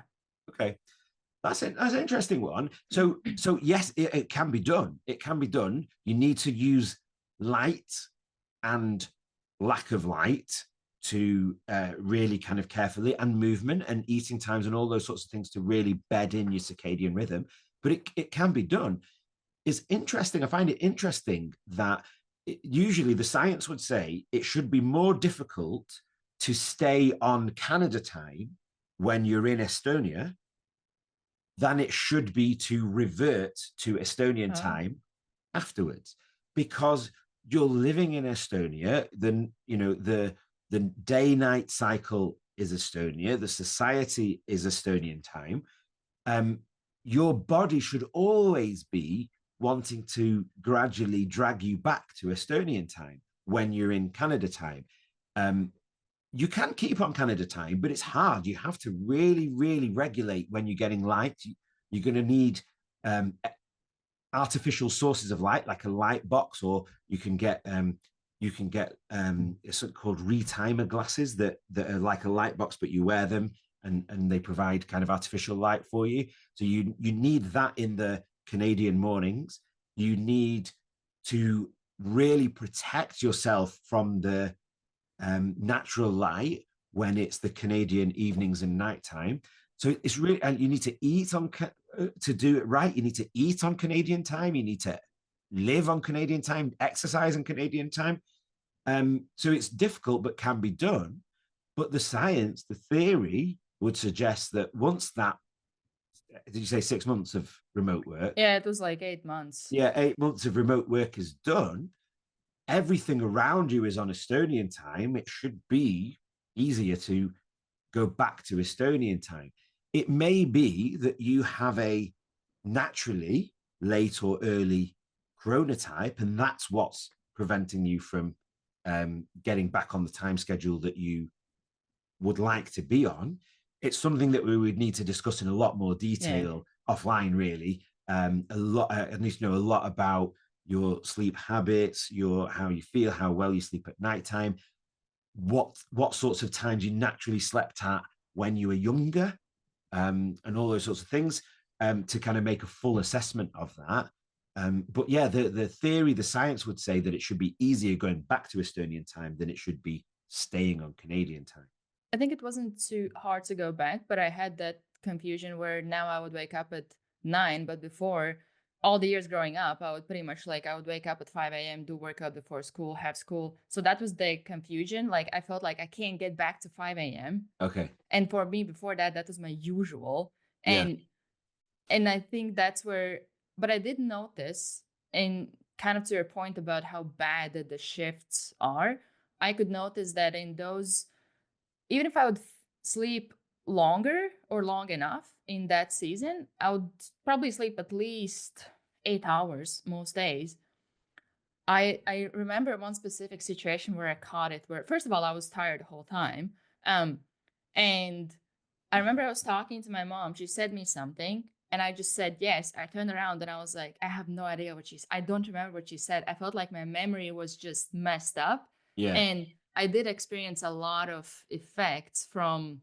Okay. That's an interesting one. So yes, it can be done. It can be done. You need to use light and lack of light to really kind of carefully, and movement and eating times and all those sorts of things to really bed in your circadian rhythm. But it can be done. It's interesting. I find it interesting that usually the science would say it should be more difficult to stay on Canada time when you're in Estonia than it should be to revert to Estonian Oh. time afterwards, because you're living in Estonia. Then the day night cycle is Estonia. The society is Estonian time. Um, your body should always be wanting to gradually drag you back to Estonian time when you're in Canada time. Um, you can keep on Canada time, but it's hard. You have to really, really regulate when you're getting light. You're going to need um, artificial sources of light, like a light box, or it's something called retimer glasses that are like a light box, but you wear them and they provide kind of artificial light for you. So you need that in the Canadian mornings. You need to really protect yourself from the natural light when it's the Canadian evenings and nighttime. So it's really, and you need to eat on to do it right. You need to eat on Canadian time. You need to live on Canadian time, exercise on Canadian time. So it's difficult, but can be done. But the science, the theory would suggest that once that, did you say 6 months of remote work? Yeah, it was like 8 months. Yeah, 8 months of remote work is done. Everything around you is on Estonian time. It should be easier to go back to Estonian time. It may be that you have a naturally late or early chronotype, and that's what's preventing you from getting back on the time schedule that you would like to be on. It's something that we would need to discuss in a lot more Yeah. detail offline, really. A lot, I need to know a lot about your sleep habits, your how you feel, how well you sleep at nighttime, what sorts of times you naturally slept at when you were younger, and all those sorts of things, to kind of make a full assessment of that. But yeah, the theory, the science would say that it should be easier going back to Estonian time than it should be staying on Canadian time. I think it wasn't too hard to go back, but I had that confusion where now I would wake up at 9, but before all the years growing up, I would pretty much like I would wake up at 5 a.m., do workout before school, have school. So that was the confusion. Like I felt like I can't get back to 5 a.m. Okay. And for me before that, that was my usual. Yeah. And I think that's where, but I did notice, and kind of to your point about how bad that the shifts are, I could notice that in those, even if I would sleep longer or long enough in that season, I would probably sleep at least 8 hours most days. I remember one specific situation where I caught it where first of all I was tired the whole time. And I remember I was talking to my mom. She said me something and I just said yes. I turned around and I was like, I have no idea what I don't remember what she said. I felt like my memory was just messed up. Yeah. And I did experience a lot of effects from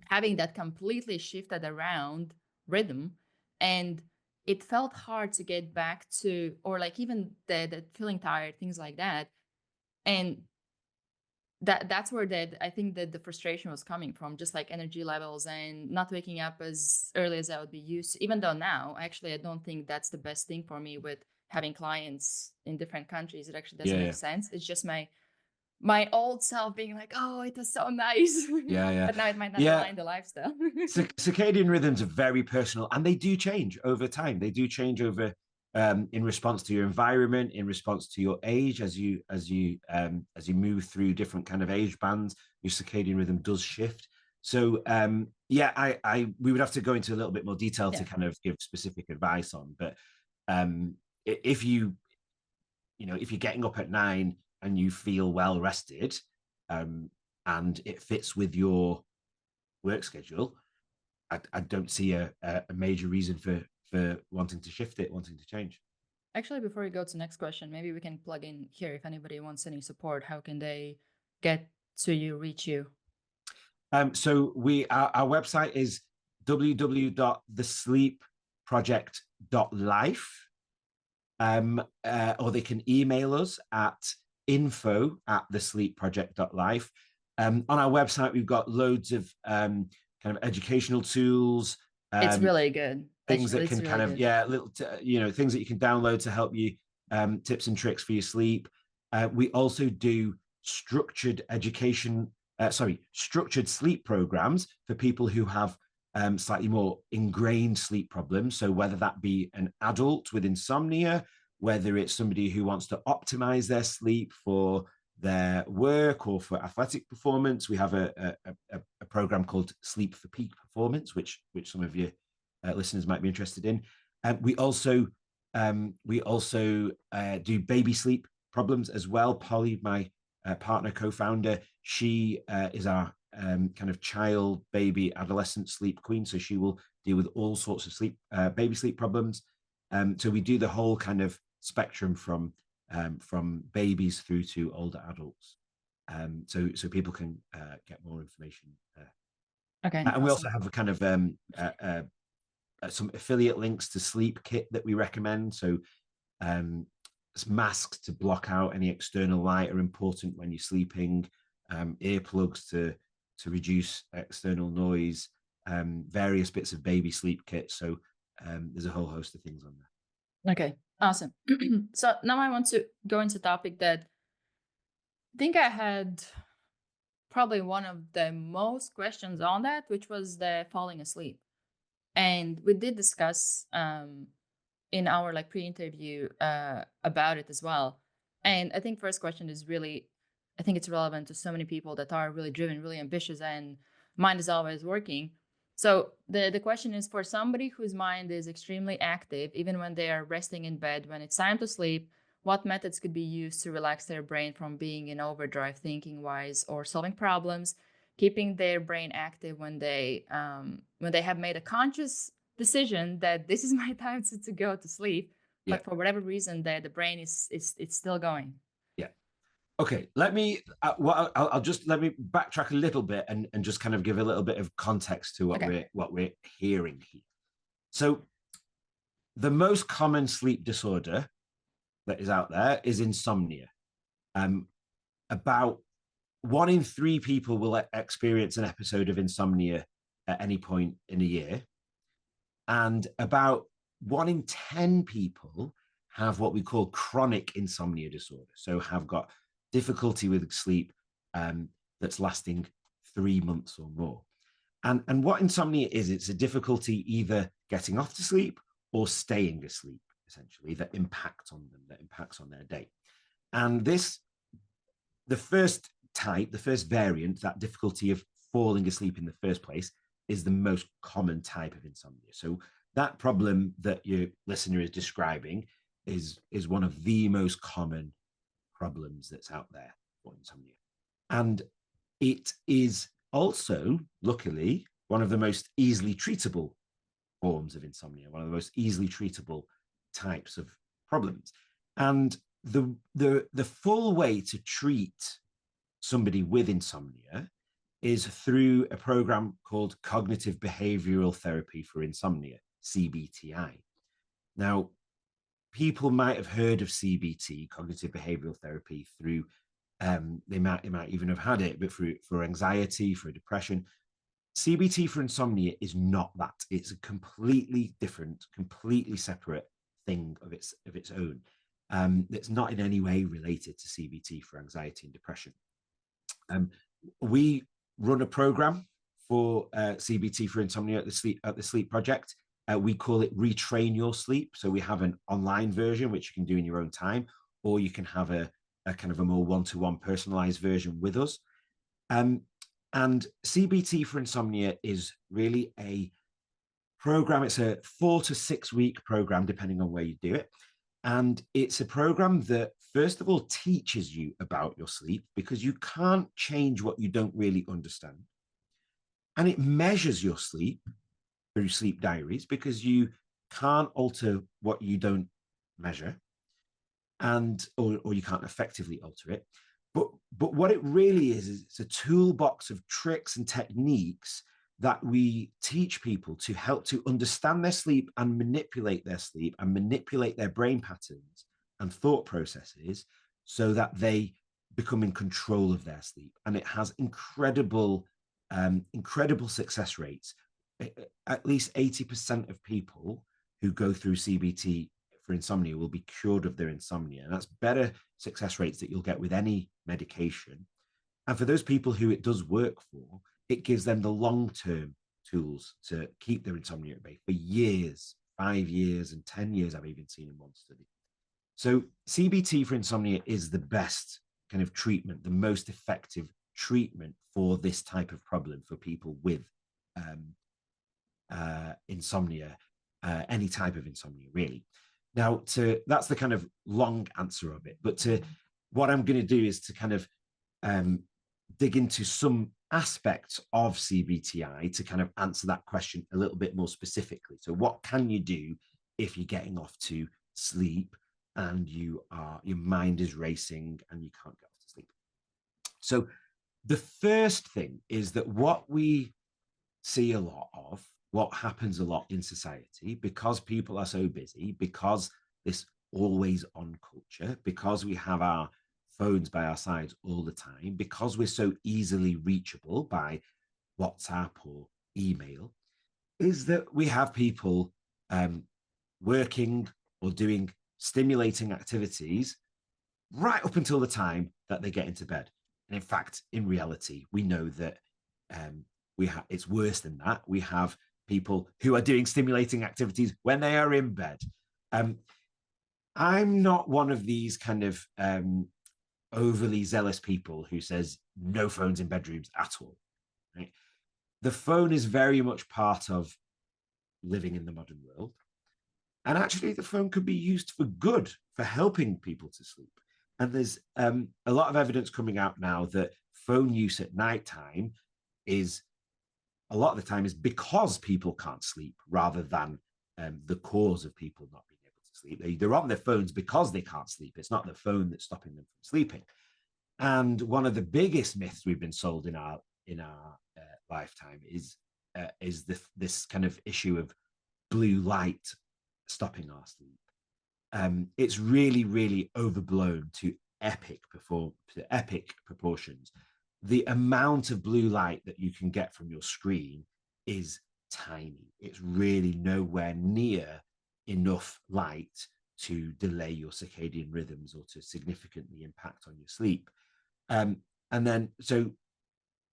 having that completely shifted around rhythm. And it felt hard to get back to, or like even the feeling tired, things like that. And that's where I think that the frustration was coming from, just like energy levels and not waking up as early as I would be used to. Even though now, actually, I don't think that's the best thing for me with having clients in different countries. It actually doesn't Yeah. make sense. It's just my old self being like, oh, it was so nice. Yeah. But now it might not Yeah. align the lifestyle. Circadian rhythms are very personal, and they do change over time. They do change over in response to your environment, in response to your age. As you move through different kind of age bands, your circadian rhythm does shift. So yeah, we would have to go into a little bit more detail to Yeah. kind of give specific advice on. But if if you're getting up at 9 and you feel well rested, and it fits with your work schedule, I don't see a major reason for wanting to shift it, wanting to change. Actually, before we go to the next question, maybe we can plug in here. If anybody wants any support, how can they get to you, reach you? So our website is www.thesleepproject.life, or they can email us at info@thesleepproject.life. On our website, we've got loads of kind of educational tools, It's really good. things that It's can really kind of good. things that you can download to help you, tips and tricks for your sleep. We also do structured sleep programs for people who have slightly more ingrained sleep problems. So whether that be an adult with insomnia, whether it's somebody who wants to optimize their sleep for their work or for athletic performance, we have a program called Sleep for Peak Performance, which some of you listeners might be interested in. We also do baby sleep problems as well. Polly, my partner, co-founder, she is our kind of child, baby, adolescent sleep queen. So she will deal with all sorts of baby sleep problems. So we do the whole kind of spectrum from babies through to older adults. So people can get more information. Okay. And awesome. We also have a kind of some affiliate links to Sleep Kit that we recommend. So masks to block out any external light are important when you're sleeping, earplugs to reduce external noise, various bits of baby sleep kits. So there's a whole host of things on there. Okay, awesome. So now I want to go into a topic that I think I had probably one of the most questions on that, which was the falling asleep. And we did discuss in our like pre-interview about it as well. And I think first question is really, I think it's relevant to so many people that are really driven, really ambitious, and mind is always working. So the question is for somebody whose mind is extremely active, even when they are resting in bed, when it's time to sleep, what methods could be used to relax their brain from being in overdrive thinking wise or solving problems, keeping their brain active when they have made a conscious decision that this is my time to go to sleep, but for whatever reason the brain is it's still going. Yeah. Okay. Let me let me backtrack a little bit and just kind of give a little bit of context to what we're hearing here. So the most common sleep disorder that is out there is insomnia. About 1 in 3 people will experience an episode of insomnia at any point in a year. And about 1 in 10 people have what we call chronic insomnia disorder. So have got difficulty with sleep that's lasting 3 months or more. And what insomnia is, it's a difficulty either getting off to sleep or staying asleep, essentially, that impacts on them, that impacts on their day. And the first type, the first variant, that difficulty of falling asleep in the first place, is the most common type of insomnia. So that problem that your listener is describing is one of the most common problems that's out there for insomnia. And it is also, luckily, one of the most easily treatable forms of insomnia, one of the most easily treatable types of problems. And the full way to treat somebody with insomnia is through a program called Cognitive Behavioral Therapy for Insomnia, CBTI. Now, people might have heard of CBT, cognitive behavioral therapy, through they might even have had it, but for anxiety, for depression. CBT for insomnia is not that. It's a completely different, completely separate thing of its own. That's not in any way related to CBT for anxiety and depression. We run a program for CBT for insomnia at the Sleep Project. We call it Retrain Your Sleep. So we have an online version which you can do in your own time, or you can have a kind of a more one-to-one personalized version with us. And CBT for insomnia is really a program. It's a 4 to 6 week program, depending on where you do it. And it's a program that, first of all, teaches you about your sleep, because you can't change what you don't really understand. And it measures your sleep through sleep diaries, because you can't alter what you don't measure, or you can't effectively alter it. But what it really is it's a toolbox of tricks and techniques that we teach people to help to understand their sleep and manipulate their sleep and manipulate their brain patterns and thought processes so that they become in control of their sleep. And it has incredible success rates. At least 80% of people who go through CBT for insomnia will be cured of their insomnia. And that's better success rates that you'll get with any medication. And for those people who it does work for, it gives them the long-term tools to keep their insomnia at bay for years, 5 years and 10 years, I've even seen in one study. So CBT for insomnia is the best kind of treatment, the most effective treatment for this type of problem for people with insomnia, any type of insomnia, really. Now, that's the kind of long answer of it. But what I'm going to do is to kind of dig into some aspects of CBTI to kind of answer that question a little bit more specifically. So what can you do if you're getting off to sleep and your mind is racing and you can't get off to sleep? So the first thing is that what we see a lot of, what happens a lot in society, because people are so busy, because this always on culture, because we have our phones by our sides all the time, because we're so easily reachable by WhatsApp or email, is that we have people working or doing stimulating activities right up until the time that they get into bed. And in fact, in reality, we know that it's worse than that. We have people who are doing stimulating activities when they are in bed. I'm not one of these kind of overly zealous people who says no phones in bedrooms at all. Right? The phone is very much part of living in the modern world. And actually, the phone could be used for good, for helping people to sleep. And there's a lot of evidence coming out now that phone use at nighttime is a lot of the time is because people can't sleep, rather than the cause of people not being able to sleep. They're on their phones because they can't sleep. It's not the phone that's stopping them from sleeping. And one of the biggest myths we've been sold in our lifetime is this kind of issue of blue light stopping our sleep. It's really, really overblown to epic proportions. The amount of blue light that you can get from your screen is tiny. It's really nowhere near enough light to delay your circadian rhythms or to significantly impact on your sleep. And then, so,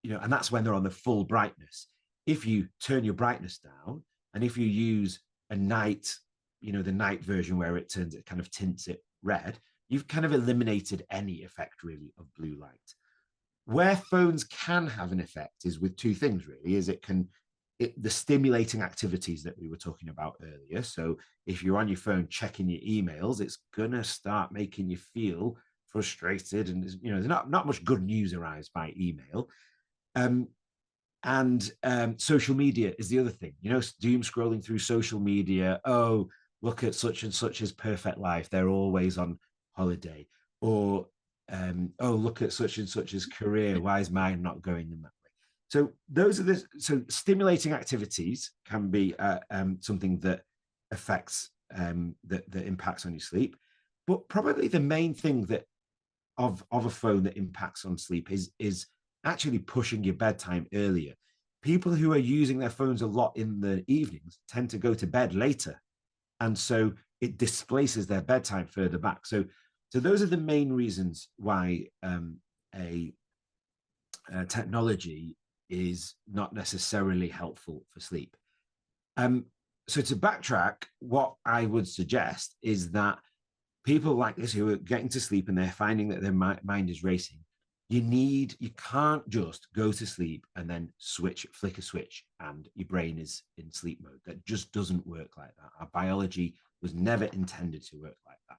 and that's when they're on the full brightness. If you turn your brightness down, and if you use a night, the night version where it kind of tints it red, you've kind of eliminated any effect really of blue light. Where phones can have an effect is with two things really, is it can the stimulating activities that we were talking about earlier. So if you're on your phone checking your emails, it's gonna start making you feel frustrated, and there's not much good news arrives by email. And social media is the other thing. Doom scrolling through social media. Oh, look at such and such's perfect life, they're always on holiday. Or oh, look at such and such's career, why is mine not going in that way? So those are so stimulating activities can be something that affects that impacts on your sleep. But probably the main thing that of a phone that impacts on sleep is actually pushing your bedtime earlier. People who are using their phones a lot in the evenings tend to go to bed later, and so it displaces their bedtime further back. So those are the main reasons why a technology is not necessarily helpful for sleep. So to backtrack, what I would suggest is that people like this who are getting to sleep and they're finding that their mind is racing, you can't just go to sleep and then flick a switch and your brain is in sleep mode. That just doesn't work like that. Our biology was never intended to work like that.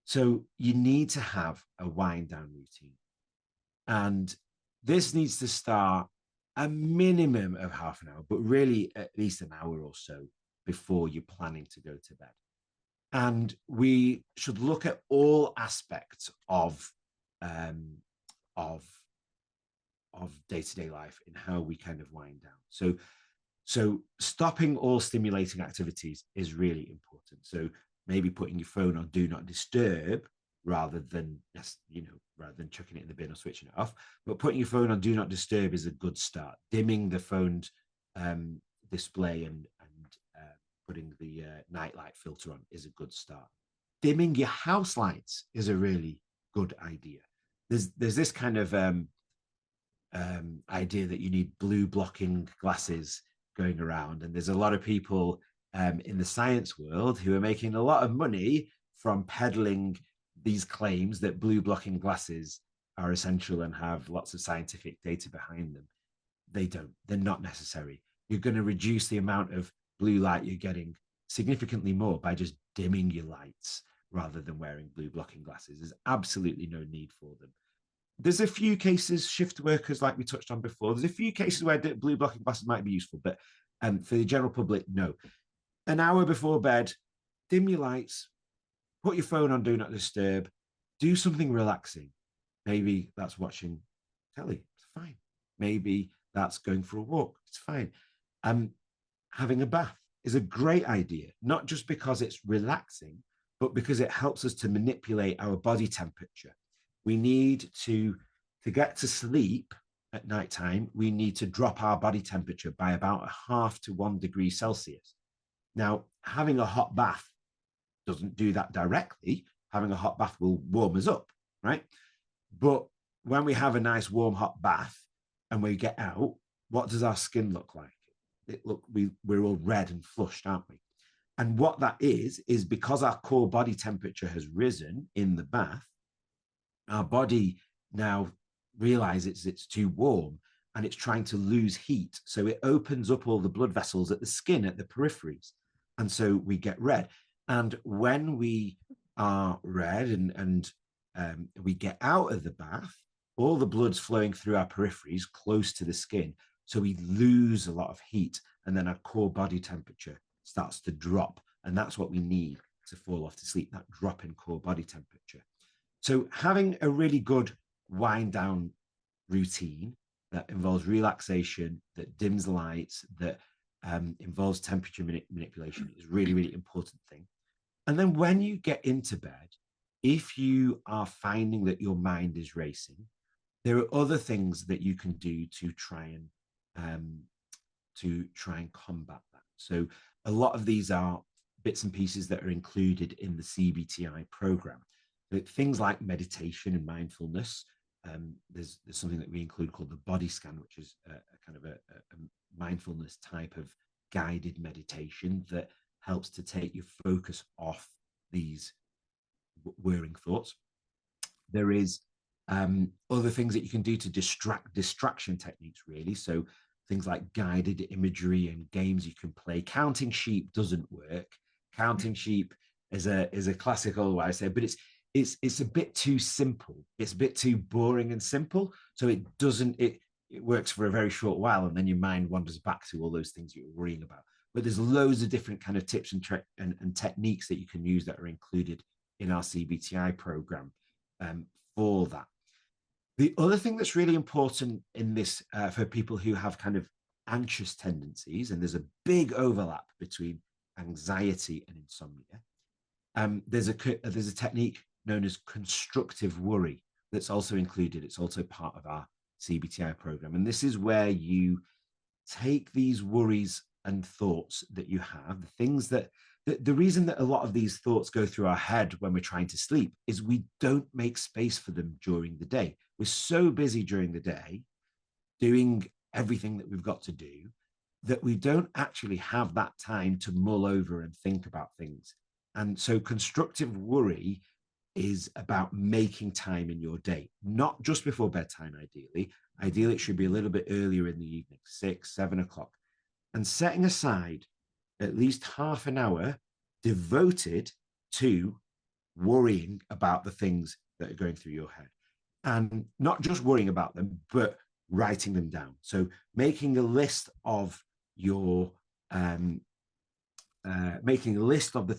So you need to have a wind down routine. And this needs to start a minimum of half an hour, but really at least an hour or so before you're planning to go to bed. And we should look at all aspects of day-to-day life in how we kind of wind down. So stopping all stimulating activities is really important. So maybe putting your phone on do not disturb rather than chucking it in the bin or switching it off. But putting your phone on do not disturb is a good start. Dimming the phone's display and putting the nightlight filter on is a good start. Dimming your house lights is a really good idea. There's this kind of idea that you need blue blocking glasses going around, and there's a lot of people in the science world who are making a lot of money from peddling these claims that blue blocking glasses are essential and have lots of scientific data behind them. They don't. They're not necessary. You're going to reduce the amount of blue light you're getting significantly more by just dimming your lights rather than wearing blue blocking glasses. There's absolutely no need for them. There's a few cases, shift workers, like we touched on before, there's a few cases where blue blocking glasses might be useful, but for the general public, no. An hour before bed, dim your lights, put your phone on do not disturb, do something relaxing. Maybe that's watching telly, it's fine. Maybe that's going for a walk, it's fine. Having a bath is a great idea, not just because it's relaxing, but because it helps us to manipulate our body temperature. We need to get to sleep at nighttime, we need to drop our body temperature by about 0.5 to 1 degree Celsius. Now, having a hot bath doesn't do that directly. Having a hot bath will warm us up, right? But when we have a nice warm hot bath and we get out, what does our skin look like? We're all red and flushed, aren't we? And what that is because our core body temperature has risen in the bath, our body now realizes it's too warm and it's trying to lose heat. So it opens up all the blood vessels at the skin, at the peripheries. And so we get red. And when we are red and we get out of the bath, all the blood's flowing through our peripheries close to the skin. So we lose a lot of heat, and then our core body temperature starts to drop. And that's what we need to fall off to sleep, that drop in core body temperature. So having a really good wind down routine that involves relaxation, that dims the lights, that involves temperature manipulation is really, really important thing. And then when you get into bed, if you are finding that your mind is racing, there are other things that you can do to try and combat that. So a lot of these are bits and pieces that are included in the CBTI program. But things like meditation and mindfulness. There's something that we include called the body scan, which is a kind of a mindfulness type of guided meditation that helps to take your focus off these whirring thoughts. There is other things that you can do to distraction techniques, really. So things like guided imagery and games you can play. Counting sheep doesn't work. Counting sheep is a classical way I say, but it's a bit too simple. It's a bit too boring and simple. So it works for a very short while, and then your mind wanders back to all those things you were worrying about. But there's loads of different kind of tips and techniques that you can use that are included in our CBTI program for that. The other thing that's really important in this for people who have kind of anxious tendencies, and there's a big overlap between anxiety and insomnia. There's a technique known as constructive worry that's also included. It's also part of our CBTI program, and this is where you take these worries and thoughts that you have, the things that the reason that a lot of these thoughts go through our head when we're trying to sleep is we don't make space for them during the day. We're so busy during the day doing everything that we've got to do that we don't actually have that time to mull over and think about things. And so constructive worry is about making time in your day, not just before bedtime, ideally. Ideally, it should be a little bit earlier in the evening, 6, 7 o'clock, and setting aside at least half an hour devoted to worrying about the things that are going through your head, and not just worrying about them, but writing them down. So making a list of your making a list of the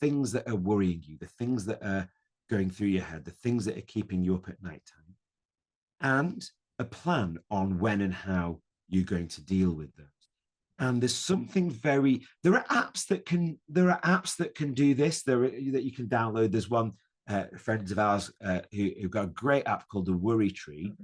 things that are worrying you, the things that are going through your head, the things that are keeping you up at nighttime, and a plan on when and how you're going to deal with those. And there's something there are apps that can do this. That you can download. There's one friends of ours who got a great app called the Worry Tree,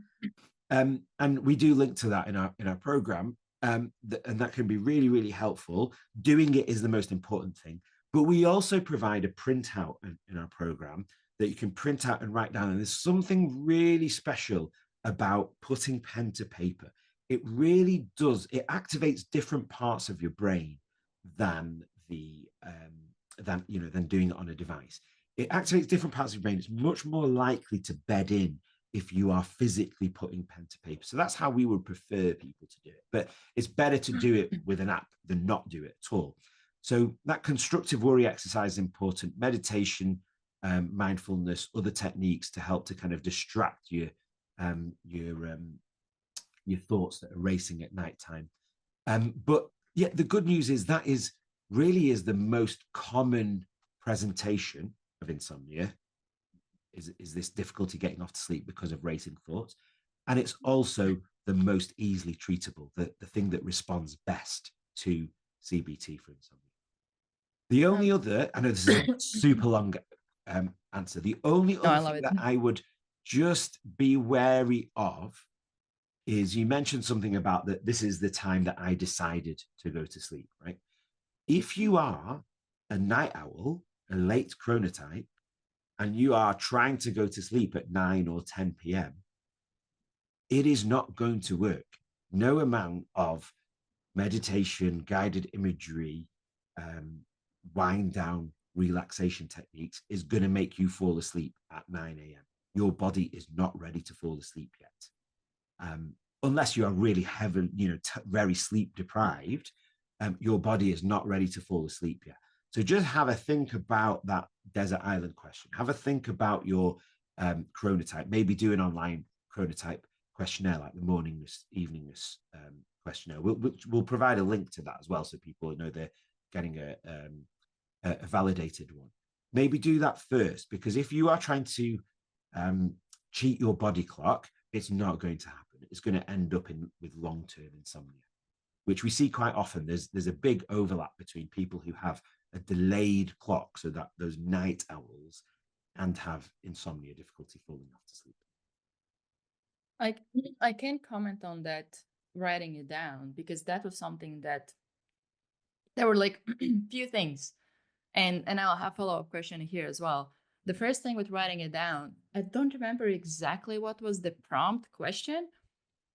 and we do link to that in our program. And that can be really, really helpful. Doing it is the most important thing. But we also provide a printout in our program that you can print out and write down. And there's something really special about putting pen to paper. It really does. It activates different parts of your brain than doing it on a device. It activates different parts of your brain. It's much more likely to bed in if you are physically putting pen to paper. So that's how we would prefer people to do it. But it's better to do it with an app than not do it at all. So that constructive worry exercise is important. Meditation, mindfulness, other techniques to help to kind of distract your thoughts that are racing at nighttime. But yeah, the good news is that really is the most common presentation of insomnia. Is this difficulty getting off to sleep because of racing thoughts, and it's also the most easily treatable, the thing that responds best to CBT for insomnia. The only other, I know this is a super long answer. The only other thing that I would just be wary of is you mentioned something about that this is the time that I decided to go to sleep, right? If you are a night owl, a late chronotype, and you are trying to go to sleep at 9 or 10 p.m., it is not going to work. No amount of meditation, guided imagery, wind down relaxation techniques is going to make you fall asleep at 9 a.m. Your body is not ready to fall asleep yet. Unless you are really heavily, very sleep deprived, your body is not ready to fall asleep yet. So just have a think about that desert island question. Have a think about your chronotype. Maybe do an online chronotype questionnaire like the morningness, eveningness questionnaire. We'll provide a link to that as well, so people know they're getting a validated one. Maybe do that first, because if you are trying to cheat your body clock, it's not going to happen. It's going to end up with long-term insomnia, which we see quite often. There's a big overlap between people who have a delayed clock, so that those night owls, and have insomnia, difficulty falling off to sleep. I can comment on that, writing it down, because that was something that there were like few things, and I'll have a follow-up question here as well. The first thing with writing it down, I don't remember exactly what was the prompt question,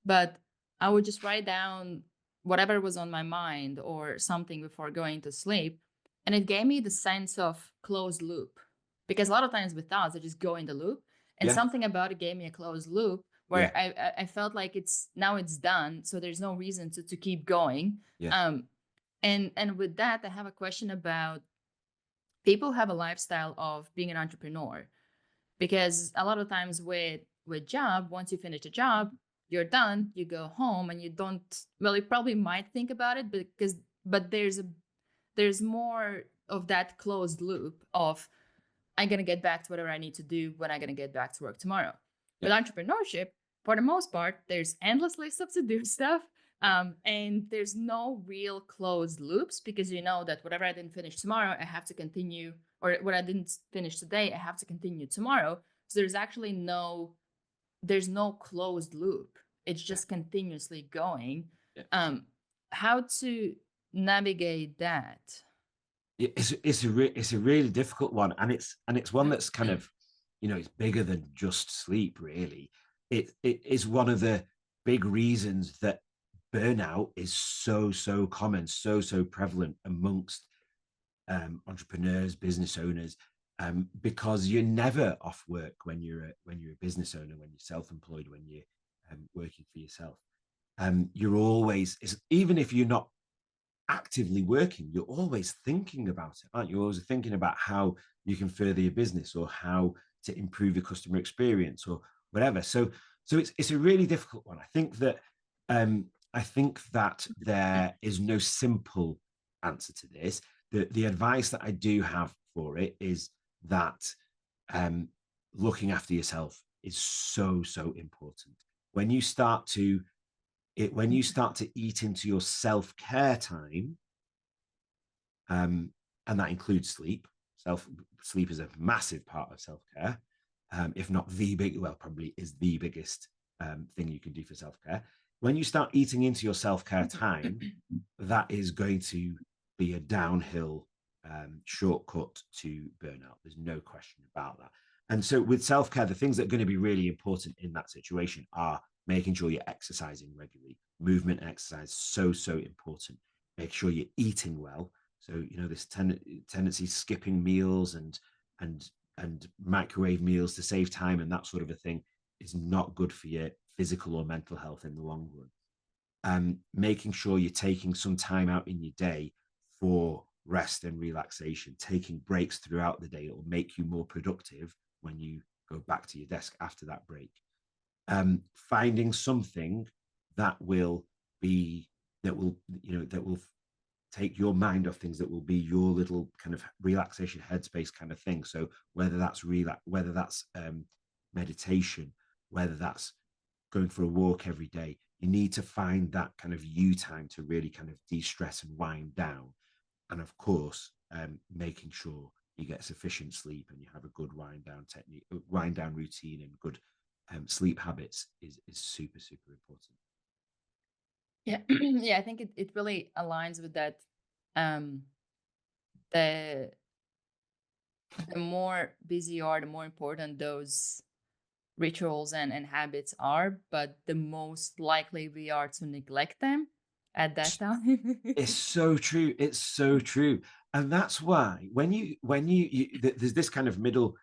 but I would just write down whatever was on my mind or something before going to sleep. And it gave me the sense of closed loop, because a lot of times with thoughts, I just go in the loop, and something about it gave me a closed loop where I felt like it's done, so there's no reason to keep going. Yeah. And with that, I have a question about people have a lifestyle of being an entrepreneur, because a lot of times with job, once you finish the job, you're done, you go home, and you don't, well, you probably might think about it, but there's more of that closed loop of, I'm going to get back to whatever I need to do when I'm going to get back to work tomorrow. With entrepreneurship, for the most part, there's endless lists of to-do stuff. And there's no real closed loops, because you know that whatever I didn't finish tomorrow, I have to continue, or what I didn't finish today, I have to continue tomorrow. So there's no closed loop. It's just continuously going. How to navigate that? It's a really difficult one, and it's one that's kind of, it's bigger than just sleep, really. It is one of the big reasons that burnout is so common, so prevalent amongst entrepreneurs, business owners, because you're never off work when you're a business owner, when you're self-employed, when you're working for yourself. You're always, even if you're not actively working, you're always thinking about it, aren't you? You're always thinking about how you can further your business, or how to improve your customer experience, or whatever. So it's a really difficult one. I think that there is no simple answer to this. The advice that I do have for it is that looking after yourself is so important. When you start to eat into your self-care time, and that includes sleep. Sleep is a massive part of self-care, if not probably is the biggest thing you can do for self-care. When you start eating into your self-care time, that is going to be a downhill shortcut to burnout. There's no question about that. And so with self-care, the things that are going to be really important in that situation are making sure you're exercising regularly. Movement and exercise, so important. Make sure you're eating well. So, this tendency skipping meals and microwave meals to save time and that sort of a thing is not good for your physical or mental health in the long run. Making sure you're taking some time out in your day for rest and relaxation, taking breaks throughout the day. It will make you more productive when you go back to your desk after that break. Finding something that will take your mind off things, that will be your little kind of relaxation headspace kind of thing. So whether that's meditation, whether that's going for a walk every day, you need to find that kind of you time to really kind of de-stress and wind down. And of course, making sure you get sufficient sleep and you have a good wind down routine, and good sleep habits is super important. Yeah. Yeah, I think it really aligns with that. The more busy you are, the more important those rituals and habits are, but the most likely we are to neglect them at that time. It's so true. It's so true. And that's why when there's this kind of middle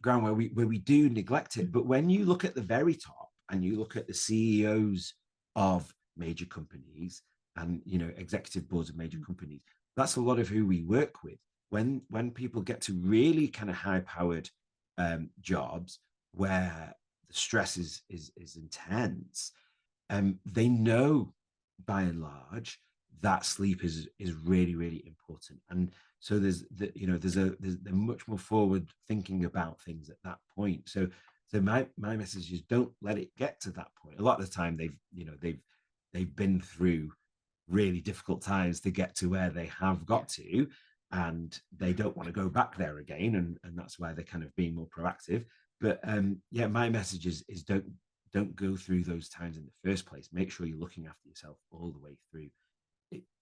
ground where we do neglect it. But when you look at the very top and you look at the CEOs of major companies and executive boards of major companies, that's a lot of who we work with. When people get to really kind of high-powered jobs where the stress is intense, they know by and large that sleep is really important. And so they're much more forward thinking about things at that point. So my message is, don't let it get to that point. A lot of the time they've been through really difficult times to get to where they have got to, and they don't want to go back there again, and that's why they're kind of being more proactive. But my message is don't go through those times in the first place. Make sure you're looking after yourself all the way through.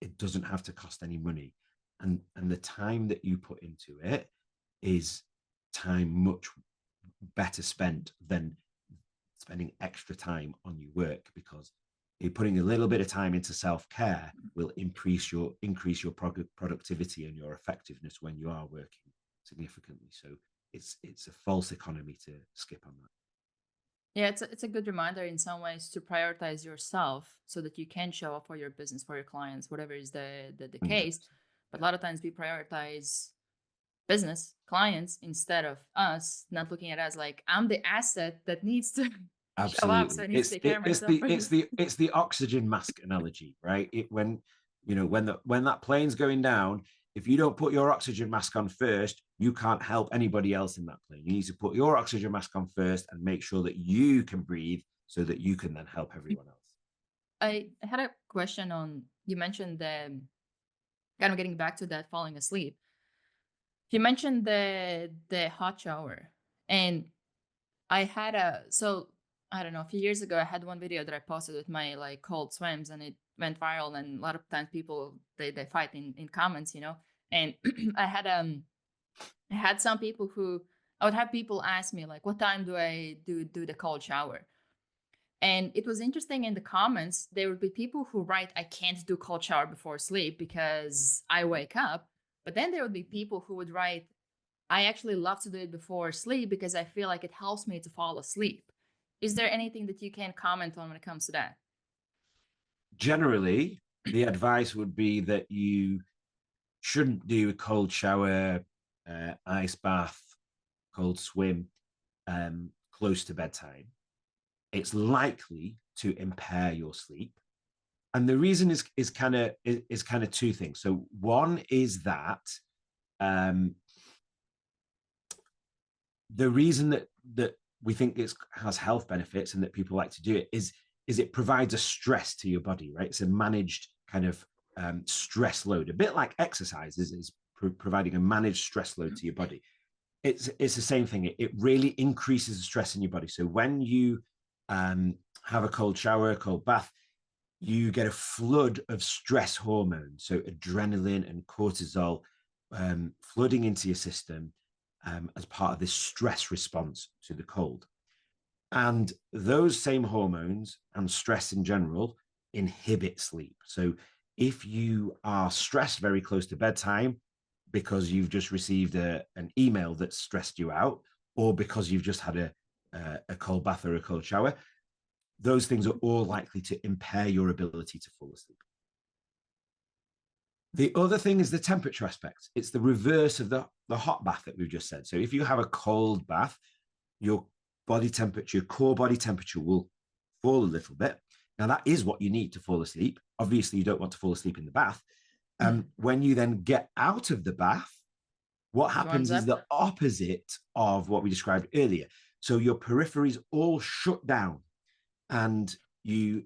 It doesn't have to cost any money, and the time that you put into it is time much better spent than spending extra time on your work, because putting a little bit of time into self-care will increase your productivity and your effectiveness when you are working significantly. So it's a false economy to skip on that. Yeah, it's a good reminder in some ways to prioritize yourself so that you can show up for your business, for your clients, whatever is the case. 100%. But a lot of times we prioritize business, clients instead of us, not looking at us like I'm the asset that needs to show up, so Absolutely. I need to take care of myself first. It's the oxygen mask analogy, right? It when you know when that plane's going down, if you don't put your oxygen mask on first, you can't help anybody else in that plane. You need to put your oxygen mask on first and make sure that you can breathe so that you can then help everyone else. I had a question on you mentioned the kind of getting back to that falling asleep. You mentioned the hot shower, and I had a so I don't know, a few years ago I had one video that I posted with my like cold swims, and it went viral, and a lot of times people they fight in comments, you know. And I had some people who I would have people ask me like, what time do I do the cold shower? And it was interesting in the comments, there would be people who write, I can't do cold shower before sleep because I wake up. But then there would be people who would write, I actually love to do it before sleep because I feel like it helps me to fall asleep. Is there anything that you can comment on when it comes to that? Generally, the advice would be that you shouldn't do a cold shower, ice bath, cold swim close to bedtime. It's likely to impair your sleep. And the reason is kind of two things. So one is that um, the reason that we think it has health benefits and that people like to do it is it provides a stress to your body, right? It's a managed kind of stress load, a bit like exercise is providing a managed stress load to your body. It's the same thing. It really increases the stress in your body. So when you have a cold shower, a cold bath, you get a flood of stress hormones, so adrenaline and cortisol flooding into your system as part of this stress response to the cold. And those same hormones and stress in general inhibit sleep. So if you are stressed very close to bedtime because you've just received an email that stressed you out, or because you've just had a cold bath or a cold shower, those things are all likely to impair your ability to fall asleep. The other thing is the temperature aspect. It's the reverse of the hot bath that we've just said. So if you have a cold bath, your body temperature, core body temperature will fall a little bit. Now, that is what you need to fall asleep. Obviously, you don't want to fall asleep in the bath. When you then get out of the bath, what Warms happens is up. the opposite of what we described earlier. So your peripheries all shut down, and you'll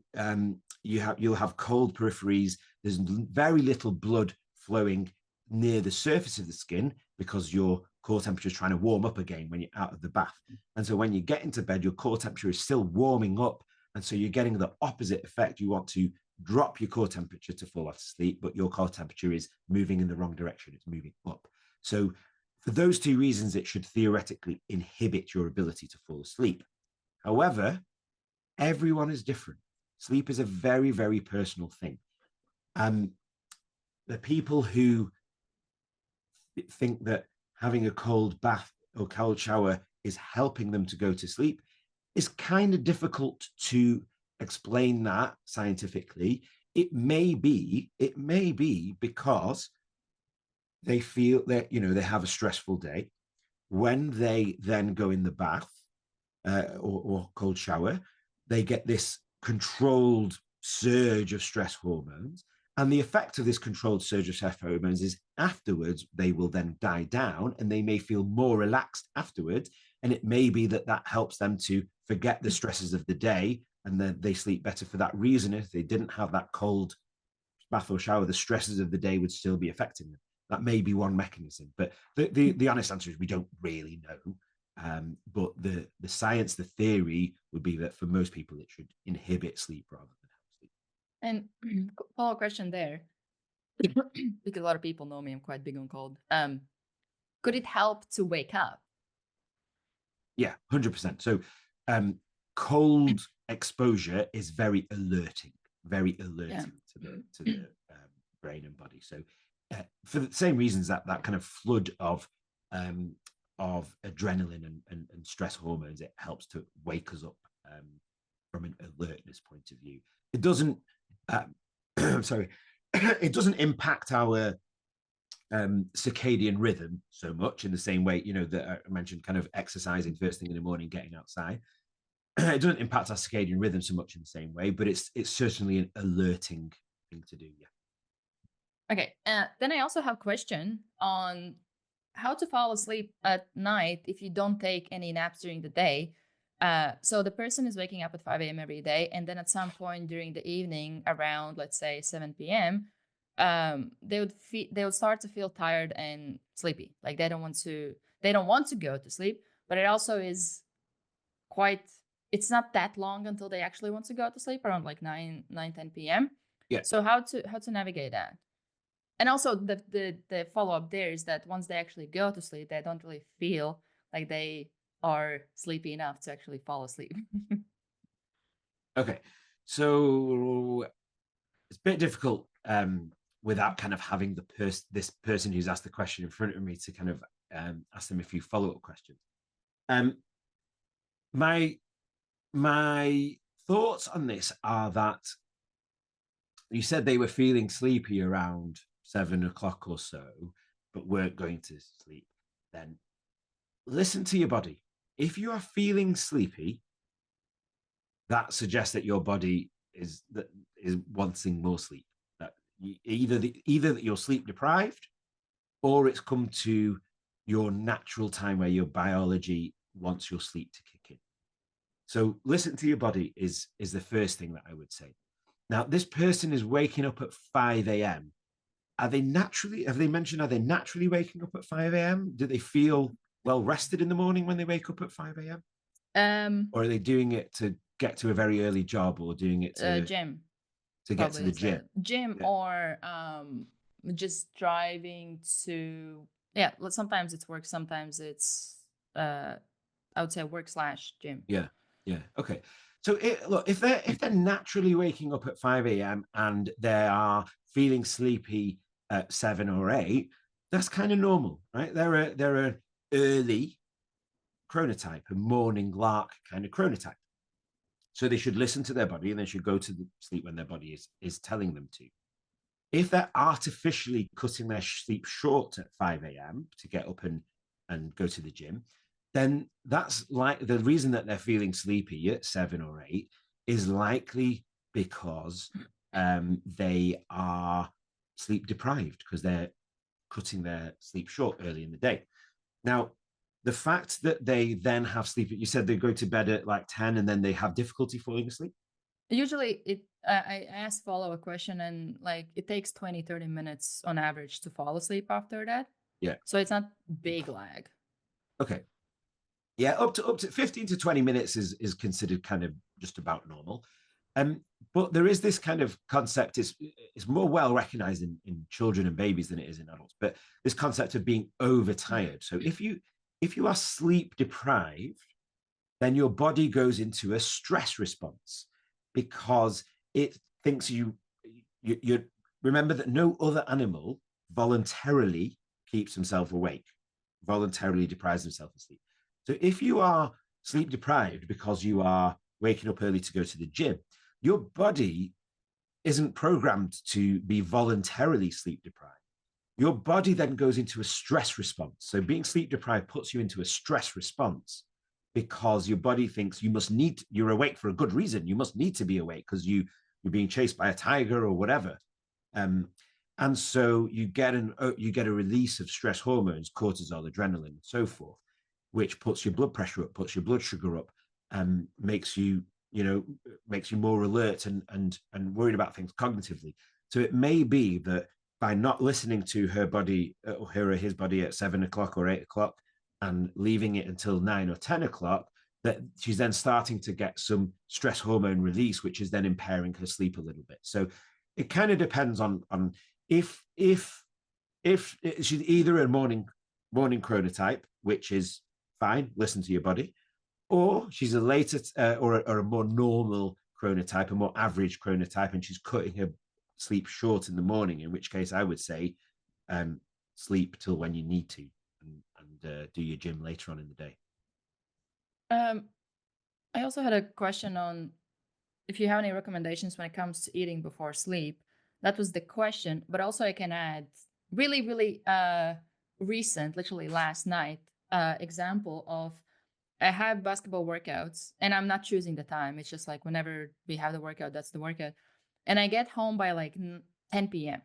have cold peripheries. There's very little blood flowing near the surface of the skin because your core temperature is trying to warm up again when you're out of the bath. And so when you get into bed, your core temperature is still warming up. And so you're getting the opposite effect. You want to drop your core temperature to fall off to sleep, but your core temperature is moving in the wrong direction. It's moving up. So for those two reasons, it should theoretically inhibit your ability to fall asleep. However, everyone is different. Sleep is a very, very personal thing. The people who think that having a cold bath or cold shower is helping them to go to sleep is kind of difficult to explain that scientifically. It may be because they feel that they have a stressful day. When they then go in the bath or cold shower, they get this controlled surge of stress hormones. And the effect of this controlled surge of stress hormones is afterwards, they will then die down and they may feel more relaxed afterwards. And it may be that that helps them to forget the stresses of the day, and then they sleep better for that reason. If they didn't have that cold bath or shower, the stresses of the day would still be affecting them. That may be one mechanism. But the honest answer is we don't really know. But the science, the theory would be that for most people, it should inhibit sleep rather than help sleep. And follow-up question there, because a lot of people know me, I'm quite big on cold. Could it help to wake up? Yeah, 100%. So cold exposure is very alerting Yeah. to the brain and body. So for the same reasons that kind of flood of adrenaline and stress hormones, it helps to wake us up from an alertness point of view. It doesn't, sorry, it doesn't impact our circadian rhythm so much in the same way, that I mentioned, kind of exercising first thing in the morning, getting outside. It doesn't impact our circadian rhythm so much in the same way, but it's certainly an alerting thing to do. Yeah. Okay. Then I also have a question on how to fall asleep at night if you don't take any naps during the day. So the person is waking up at 5 a.m. every day, and then at some point during the evening, around let's say 7 p.m., they would start to feel tired and sleepy. Like they don't want to go to sleep, but it also is quite. It's not that long until they actually want to go to sleep, around like 10 p.m. Yeah. So how to navigate that? And also the follow-up there is that once they actually go to sleep, they don't really feel like they are sleepy enough to actually fall asleep. Okay. So it's a bit difficult without kind of having this person who's asked the question in front of me to kind of ask them a few follow-up questions. My thoughts on this are that you said they were feeling sleepy around 7 o'clock or so, but weren't going to sleep. Then listen to your body. If you are feeling sleepy, that suggests that your body is wanting more sleep. That either that you're sleep deprived, or it's come to your natural time where your biology wants your sleep to kick in. So listen to your body is the first thing that I would say. Now, this person is waking up at 5 a.m. Have they mentioned, are they naturally waking up at 5 a.m.? Do they feel well rested in the morning when they wake up at 5 a.m.? Or are they doing it to get to a very early job, or doing it to gym? To get to the gym? Gym, yeah. Or just driving to, yeah, sometimes it's work, sometimes it's, I would say work/gym. Yeah. Okay. So look, if they're naturally waking up at 5 a.m. and they are feeling sleepy at 7 or 8, that's kind of normal, right? They're a early chronotype, a morning lark kind of chronotype. So they should listen to their body, and they should go to sleep when their body is telling them to. If they're artificially cutting their sleep short at 5 a.m. to get up and go to the gym, then that's like the reason that they're feeling sleepy at 7 or 8 is likely because they are sleep deprived, because they're cutting their sleep short early in the day. Now, the fact that they then have sleep, you said they go to bed at like 10 and then they have difficulty falling asleep? Usually I ask follow-up question, and like it takes 20-30 minutes on average to fall asleep after that. Yeah. So it's not big lag. Okay. Yeah, up to 15 to 20 minutes is considered kind of just about normal. But there is this kind of concept, it's more well recognized in children and babies than it is in adults, but this concept of being overtired. So if you are sleep deprived, then your body goes into a stress response, because it thinks you remember that no other animal voluntarily keeps himself awake, voluntarily deprives himself of sleep. So if you are sleep deprived because you are waking up early to go to the gym, your body isn't programmed to be voluntarily sleep deprived. Your body then goes into a stress response. So being sleep deprived puts you into a stress response, because your body thinks you're awake for a good reason. You must need to be awake because you're being chased by a tiger or whatever. And so you get a release of stress hormones, cortisol, adrenaline, and so forth, which puts your blood pressure up, puts your blood sugar up, and makes you more alert and worried about things cognitively. So it may be that by not listening to her or his body at 7 o'clock or 8 o'clock and leaving it until 9 or 10 o'clock, that she's then starting to get some stress hormone release, which is then impairing her sleep a little bit. So it kind of depends on if she's either a morning chronotype, which is fine, listen to your body, or she's a later or a more normal chronotype, a more average chronotype, and she's cutting her sleep short in the morning, in which case I would say sleep till when you need to, and do your gym later on in the day. I also had a question on if you have any recommendations when it comes to eating before sleep. That was the question, but also I can add really, really recent, literally last night, example of I have basketball workouts and I'm not choosing the time. It's just like whenever we have the workout, that's the workout. And I get home by like 10 p.m.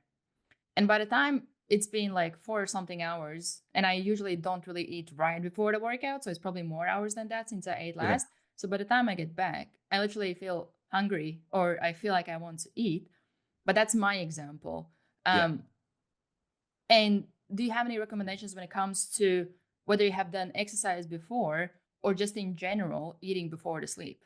And by the time it's been like 4 or something hours, and I usually don't really eat right before the workout. So it's probably more hours than that since I ate Okay. last. So by the time I get back, I literally feel hungry or I feel like I want to eat. But that's my example. Yeah. And do you have any recommendations when it comes to whether you have done exercise before or just in general eating before the sleep?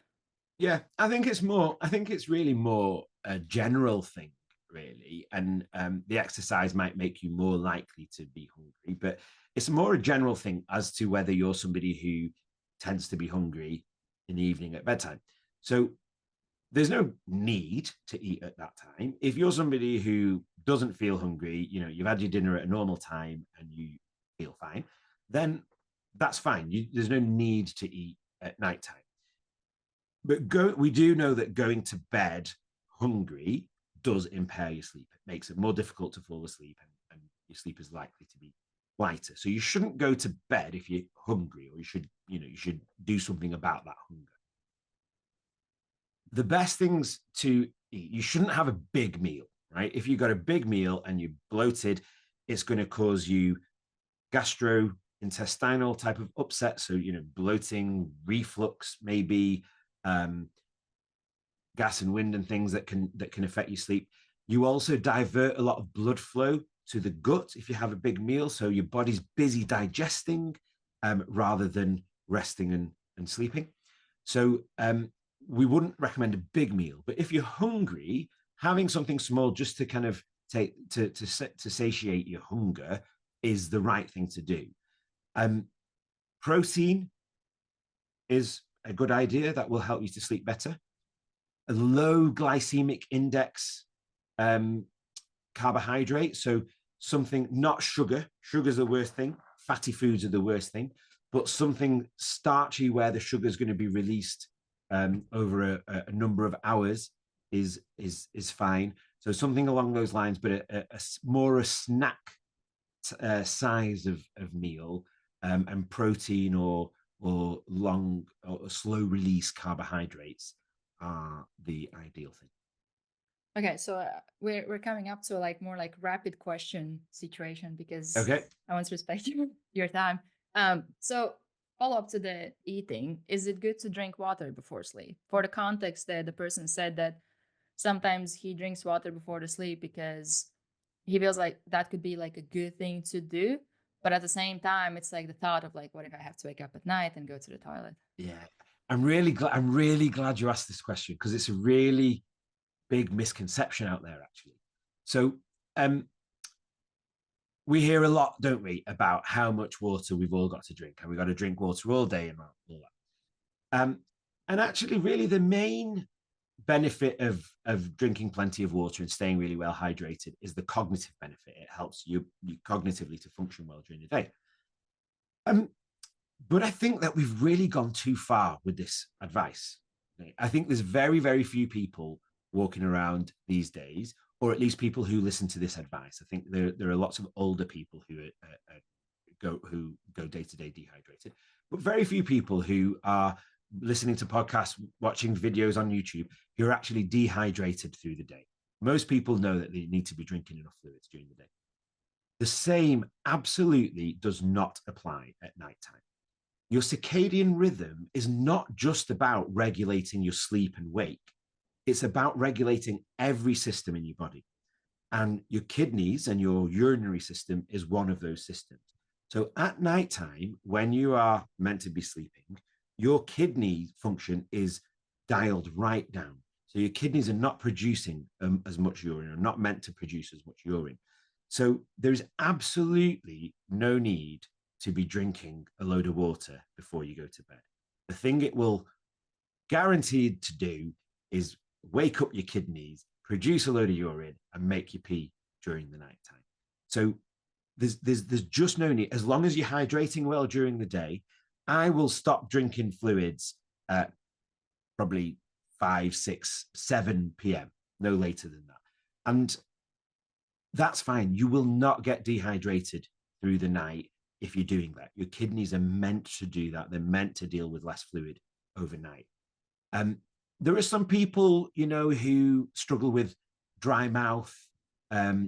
Yeah, I think it's really more a general thing, really. And the exercise might make you more likely to be hungry, but it's more a general thing as to whether you're somebody who tends to be hungry in the evening at bedtime. So there's no need to eat at that time. If you're somebody who doesn't feel hungry, you've had your dinner at a normal time and you feel fine, then that's fine. There's no need to eat at nighttime. But we do know that going to bed hungry does impair your sleep. It makes it more difficult to fall asleep, and your sleep is likely to be lighter. So you shouldn't go to bed if you're hungry, or you should do something about that hunger. The best things to eat, you shouldn't have a big meal, right? If you've got a big meal and you're bloated, it's going to cause you gastrointestinal type of upset. So, bloating, reflux, maybe gas and wind and things that can affect your sleep. You also divert a lot of blood flow to the gut if you have a big meal. So your body's busy digesting rather than resting and sleeping. So we wouldn't recommend a big meal, but if you're hungry, having something small just to kind of take to satiate your hunger is the right thing to do. Protein is a good idea that will help you to sleep better. A low glycemic index carbohydrate, so something not sugar. Sugar's the worst thing. Fatty foods are the worst thing, but something starchy where the sugar is going to be released over a number of hours is fine. So something along those lines, but a more a snack size of meal, and protein or long or slow release carbohydrates are the ideal thing. Okay, so we're coming up to like more like rapid question situation because Okay. I want to respect your time. So follow up to the eating, is it good to drink water before sleep? For the context that the person said that sometimes he drinks water before the sleep because he feels like that could be like a good thing to do, but at the same time, it's like the thought of like, what if I have to wake up at night and go to the toilet? Yeah, I'm really glad you asked this question because it's a really big misconception out there, actually. So we hear a lot, don't we, about how much water we've all got to drink, and we've got to drink water all day and all that. And actually, really, the main benefit of drinking plenty of water and staying really well hydrated is the cognitive benefit. It helps you cognitively to function well during the day. But I think that we've really gone too far with this advice. I think there's very, very few people walking around these days, or at least people who listen to this advice. I think there are lots of older people who go day to day dehydrated, but very few people who are listening to podcasts, watching videos on YouTube, who are actually dehydrated through the day. Most people know that they need to be drinking enough fluids during the day. The same absolutely does not apply at nighttime. Your circadian rhythm is not just about regulating your sleep and wake. It's about regulating every system in your body. And your kidneys and your urinary system is one of those systems. So at nighttime, when you are meant to be sleeping, your kidney function is dialed right down. So your kidneys are not producing as much urine, or not meant to produce as much urine. So there's absolutely no need to be drinking a load of water before you go to bed. The thing it will guaranteed to do is wake up your kidneys, produce a load of urine, and make you pee during the nighttime. So there's just no need. As long as you're hydrating well during the day, I will stop drinking fluids probably 5, 6, 7 p.m., no later than that. And that's fine. You will not get dehydrated through the night if you're doing that. Your kidneys are meant to do that. They're meant to deal with less fluid overnight. There are some people, who struggle with dry mouth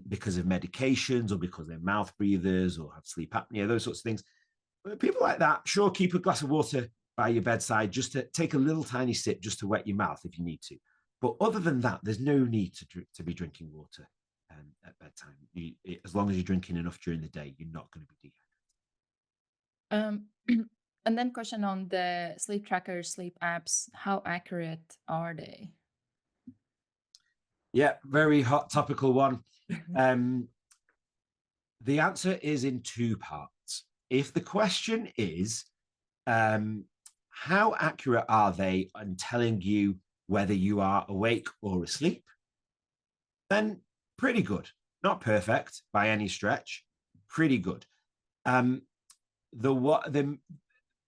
because of medications or because they're mouth breathers or have sleep apnea, those sorts of things. People like that, sure, keep a glass of water by your bedside just to take a little tiny sip just to wet your mouth if you need to. But other than that, there's no need to be drinking water at bedtime. As long as you're drinking enough during the day, you're not going to be dehydrated. And then question on the sleep trackers, sleep apps, how accurate are they? Yeah, very hot topical one. The answer is in two parts. If the question is, how accurate are they in telling you whether you are awake or asleep, then pretty good. Not perfect by any stretch, pretty good.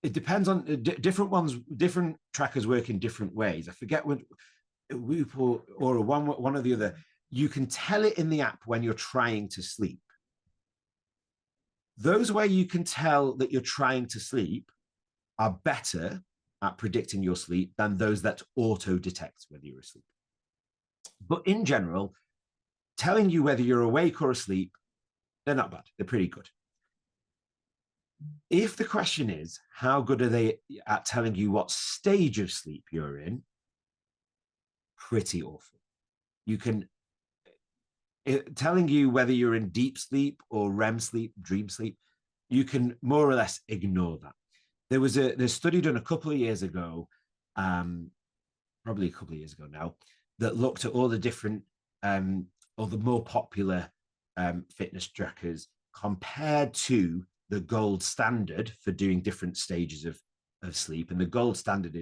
It depends on different ones. Different trackers work in different ways. I forget what Whoop or one or the other. You can tell it in the app when you're trying to sleep. Those where you can tell that you're trying to sleep are better at predicting your sleep than those that auto detect whether you're asleep. But in general, telling you whether you're awake or asleep, they're not bad. They're pretty good. If the question is, how good are they at telling you what stage of sleep you're in? Pretty awful. Telling you whether you're in deep sleep or REM sleep, dream sleep, you can more or less ignore that. There was a study done a couple of years ago, probably a couple of years ago now, that looked at all the different or the more popular fitness trackers compared to the gold standard for doing different stages of sleep. And the gold standard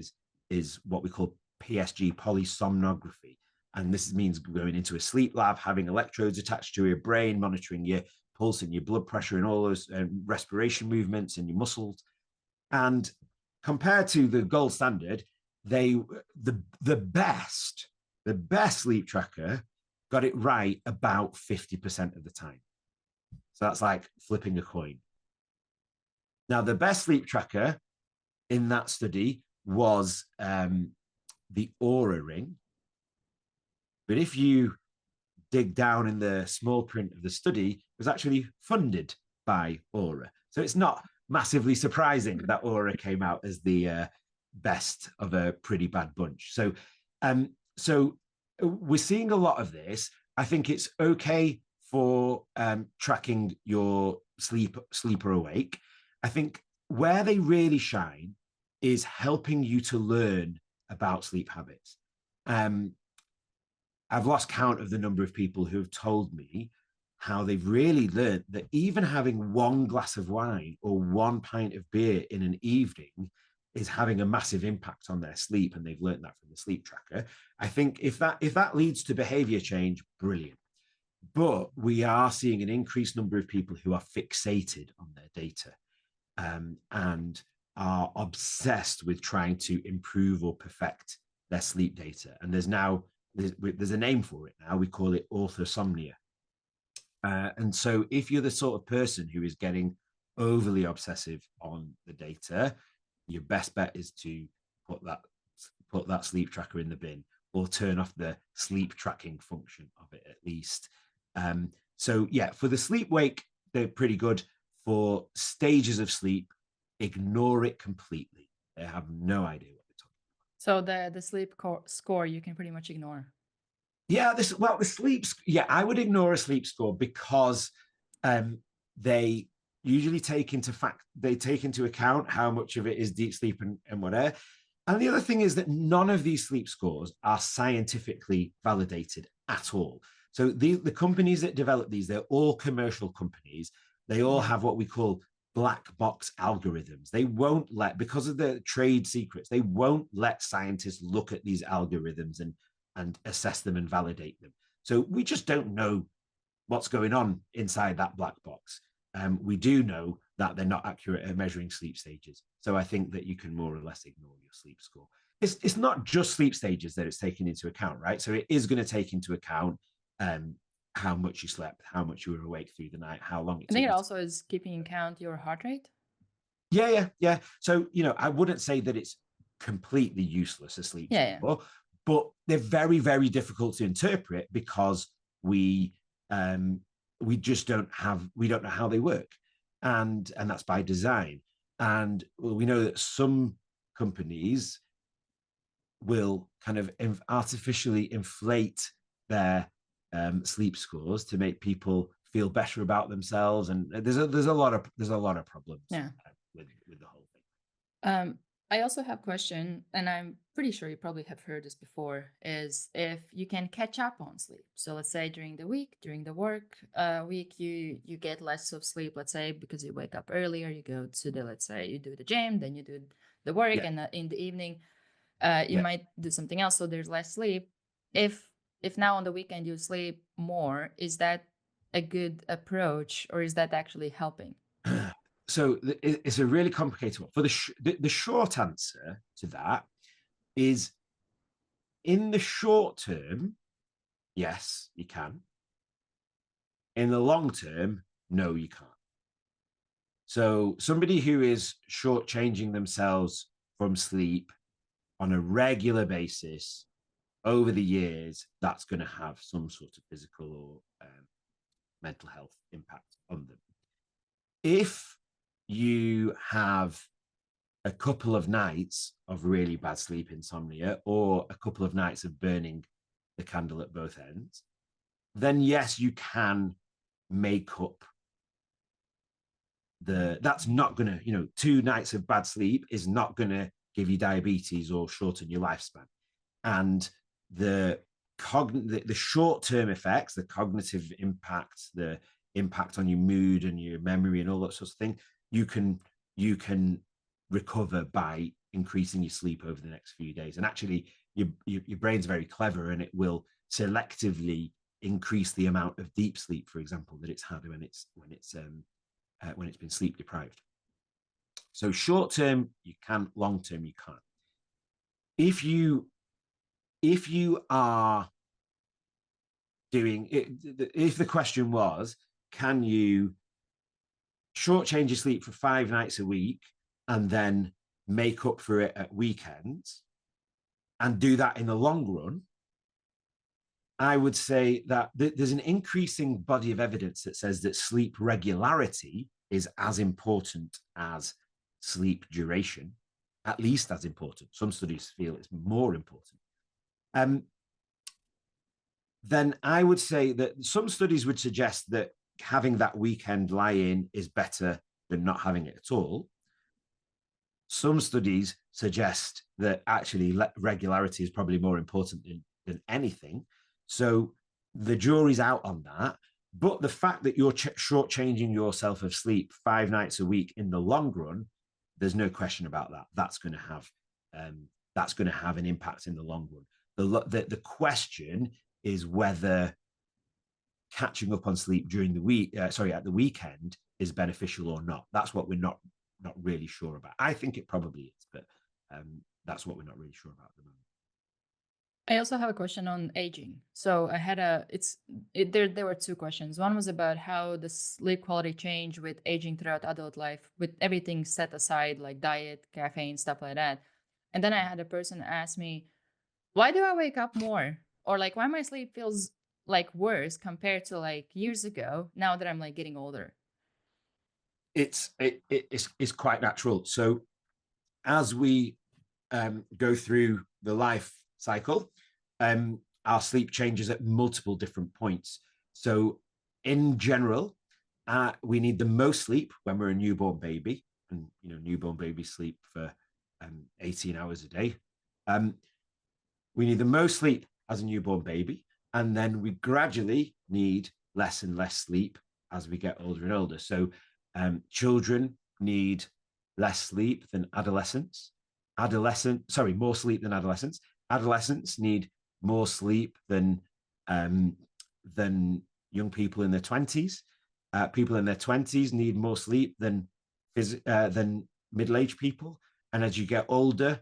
is what we call PSG, polysomnography. And this means going into a sleep lab, having electrodes attached to your brain, monitoring your pulse and your blood pressure and all those respiration movements and your muscles. And compared to the gold standard, the best sleep tracker got it right about 50% of the time. So that's like flipping a coin. Now, the best sleep tracker in that study was the Oura Ring. But if you dig down in the small print of the study, it was actually funded by Oura. So it's not massively surprising that Oura came out as the best of a pretty bad bunch. So we're seeing a lot of this. I think it's okay for tracking your sleep or awake. I think where they really shine is helping you to learn about sleep habits. I've lost count of the number of people who have told me how they've really learned that even having one glass of wine or one pint of beer in an evening is having a massive impact on their sleep, and they've learned that from the sleep tracker. I think if that leads to behavior change, brilliant. But we are seeing an increased number of people who are fixated on their data and are obsessed with trying to improve or perfect their sleep data. And there's a name for it now. We call it orthosomnia. And so if you're the sort of person who is getting overly obsessive on the data, your best bet is to put that sleep tracker in the bin or turn off the sleep tracking function of it at least. So yeah, for the sleep wake, they're pretty good. For stages of sleep, ignore it completely. They have no idea what they're talking about. So the sleep score you can pretty much ignore. Yeah, the sleep. Yeah, I would ignore a sleep score because they usually take into account how much of it is deep sleep and whatever. And the other thing is that none of these sleep scores are scientifically validated at all. So the companies that develop these, they're all commercial companies. They all have what we call black box algorithms. They won't because of the trade secrets, they won't let scientists look at these algorithms and assess them and validate them. So we just don't know what's going on inside that black box. We do know that they're not accurate at measuring sleep stages. So I think that you can more or less ignore your sleep score. it's not just sleep stages that it's taken into account, right? So it is going to take into account how much you slept, how much you were awake through the night, how long it I took think it you to. also is keeping in count your heart rate. Yeah. So, I wouldn't say that it's completely useless, a sleep Yeah. score, but they're very, very difficult to interpret because um, we just we don't know how they work. And that's by design. And we know that some companies will kind of artificially inflate their sleep scores to make people feel better about themselves. And there's a lot of problems Yeah. with the whole thing. I also have a question, and I'm pretty sure you probably have heard this before, is if you can catch up on sleep. So let's say during the week, during the work week, you get less of sleep, let's say, because you wake up earlier, you go to the, let's say you do the gym, then you do the work, Yeah. and in the evening, you Yeah. might do something else, so there's less sleep. If now on the weekend you sleep more, is that a good approach, or is that actually helping? So it's a really complicated one. For the short answer to that is, in the short term, yes, you can. In the long term, no, you can't. So somebody who is shortchanging themselves from sleep on a regular basis over the years, that's going to have some sort of physical or mental health impact on them. If you have a couple of nights of really bad sleep insomnia, or a couple of nights of burning the candle at both ends, then yes, you can make up that's not gonna, 2 nights of bad sleep is not gonna give you diabetes or shorten your lifespan. And the the short-term effects, the cognitive impact, the impact on your mood and your memory and all that sort of thing, you can recover by increasing your sleep over the next few days. And actually, your brain's very clever, and it will selectively increase the amount of deep sleep, for example, that it's had when it's been sleep deprived. So short term you can, long term you can't. If you are doing it, if the question was, can you shortchange your sleep for 5 nights a week and then make up for it at weekends and do that in the long run, I would say that there's an increasing body of evidence that says that sleep regularity is as important as sleep duration, at least as important. Some studies feel it's more important. Then I would say that some studies would suggest that having that weekend lie-in is better than not having it at all. Some studies suggest that actually regularity is probably more important than anything. So the jury's out on that. But the fact that you're shortchanging yourself of sleep 5 nights a week in the long run, there's no question about that. That's going to have an impact in the long run. The question is whether catching up on sleep during the week, at the weekend, is beneficial or not. That's what we're not really sure about. I think it probably is, but that's what we're not really sure about at the moment. I also have a question on aging. So I had there were two questions. One was about how the sleep quality change with aging throughout adult life, with everything set aside, like diet, caffeine, stuff like that. And then I had a person ask me, why do I wake up more? Or like, why my sleep feels like worse compared to like years ago, now that I'm like getting older? It's quite natural. So as we go through the life cycle, our sleep changes at multiple different points. So in general, we need the most sleep when we're a newborn baby, and newborn babies sleep for 18 hours a day. We need the most sleep as a newborn baby, and then we gradually need less and less sleep as we get older and older. So children need less sleep than adolescents. More sleep than adolescents. Adolescents need more sleep than young people in their 20s. People in their 20s need more sleep than middle-aged people. And as you get older,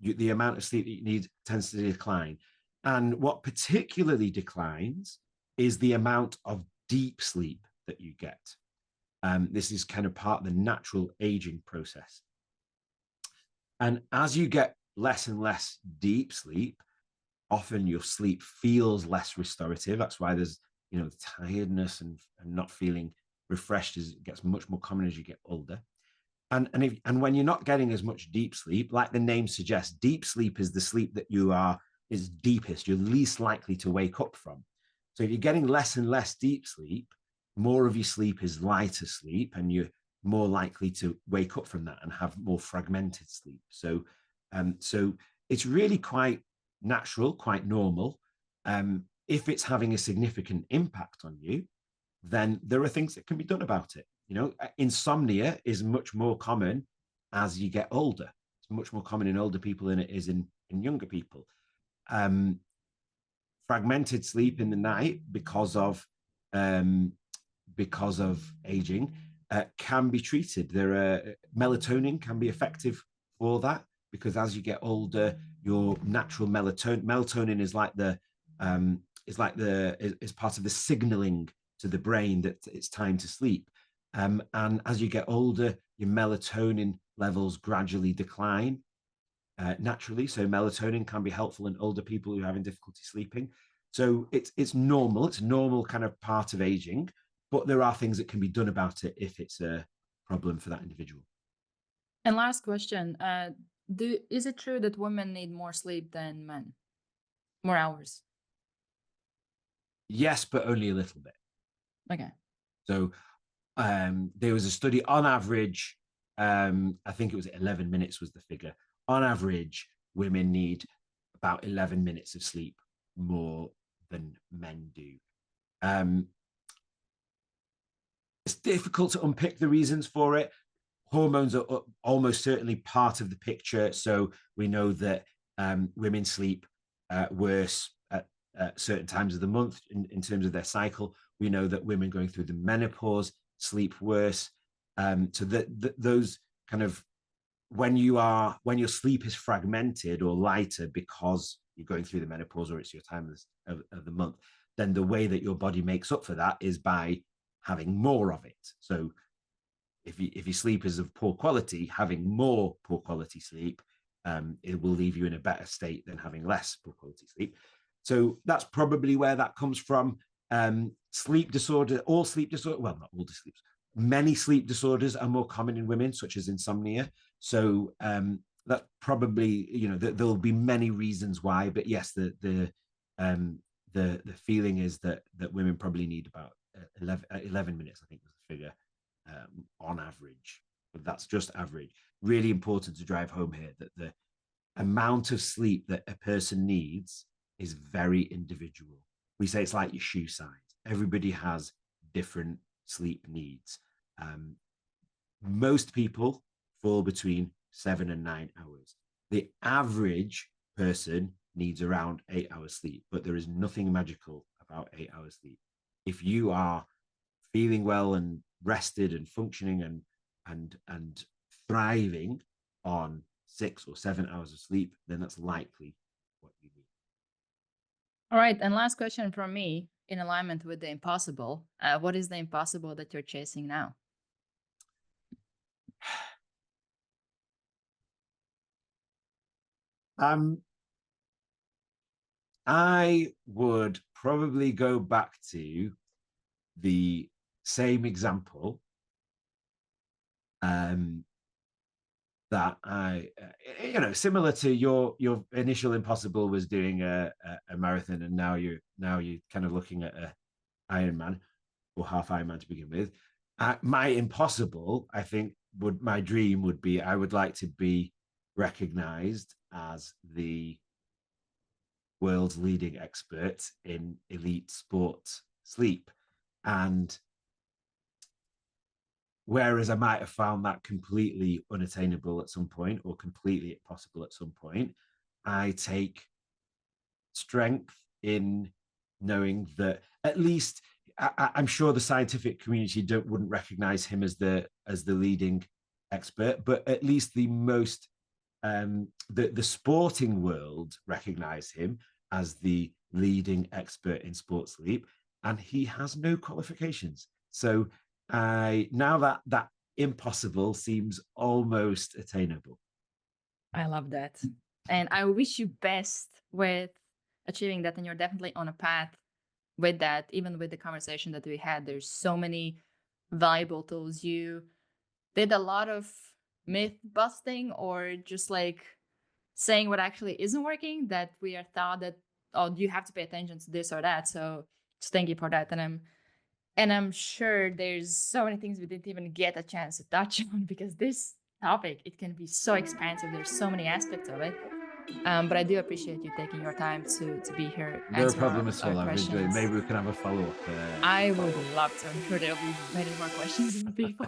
the amount of sleep that you need tends to decline. And what particularly declines is the amount of deep sleep that you get. This is kind of part of the natural aging process. And as you get less and less deep sleep, often your sleep feels less restorative. That's why there's, the tiredness and not feeling refreshed gets much more common as you get older. And when you're not getting as much deep sleep, like the name suggests, deep sleep is the sleep that is deepest, you're least likely to wake up from. So if you're getting less and less deep sleep, more of your sleep is lighter sleep, and you're more likely to wake up from that and have more fragmented sleep. So it's really quite natural, quite normal. If it's having a significant impact on you, then there are things that can be done about it. Insomnia is much more common as you get older. It's much more common in older people than it is in younger people. Fragmented sleep in the night because of aging can be treated. Melatonin can be effective for that, because as you get older, your natural melatonin is part of the signaling to the brain that it's time to sleep. And as you get older, your melatonin levels gradually decline naturally. So melatonin can be helpful in older people who are having difficulty sleeping. So it's normal. It's a normal kind of part of aging, but there are things that can be done about it if it's a problem for that individual. And last question, is it true that women need more sleep than men? More hours? Yes, but only a little bit. Okay. So there was a study on average, I think it was 11 minutes was the figure. On average, women need about 11 minutes of sleep more than men do. It's difficult to unpick the reasons for it. Hormones are almost certainly part of the picture. So we know that women sleep worse at certain times of the month in terms of their cycle. We know that women going through the menopause sleep worse. So those kind of, when your sleep is fragmented or lighter because you're going through the menopause or it's your time of the month, then the way that your body makes up for that is by having more of it. So if your sleep is of poor quality, having more poor quality sleep, it will leave you in a better state than having less poor quality sleep. So that's probably where that comes from. Sleep disorder, well, not all the sleeps. Many sleep disorders are more common in women, such as insomnia. So that probably, there'll be many reasons why, but yes, the feeling is that women probably need about 11 minutes, I think was the figure, on average. But that's just average. Really important to drive home here that the amount of sleep that a person needs is very individual. We say it's like your shoe size. Everybody has different sleep needs. Most people fall between 7 and 9 hours. The average person needs around 8 hours sleep, but there is nothing magical about 8 hours sleep. If you are feeling well and rested and functioning and thriving on 6 or 7 hours of sleep, then that's likely what you need. All right. And last question from me, in alignment with the impossible. What is the impossible that you're chasing now? I would probably go back to the same example that I, similar to your initial impossible was doing a marathon, and now you're kind of looking at a Ironman or half Ironman to begin with. My impossible, I think, my dream would be, I would like to be recognized as the world's leading expert in elite sport sleep. And whereas I might have found that completely unattainable at some point or completely impossible at some point, I take strength in knowing that at least I'm sure the scientific community wouldn't recognize him as the leading expert, but at least the most the sporting world recognize him as the leading expert in sports sleep, and he has no qualifications. So now that impossible seems almost attainable. I love that. And I wish you best with achieving that. And you're definitely on a path with that. Even with the conversation that we had, there's so many valuable tools. You did a lot of myth busting, or just like saying what actually isn't working, that we are taught that, oh, you have to pay attention to this or that. So just thank you for that. And I'm sure there's so many things we didn't even get a chance to touch on, because this topic, it can be so expansive. There's so many aspects of it. But I do appreciate you taking your time to be here, No answer problem at our all. I've enjoyed it. questions. Maybe we can have a follow-up. I would love to. I'm sure there'll be many more questions from people.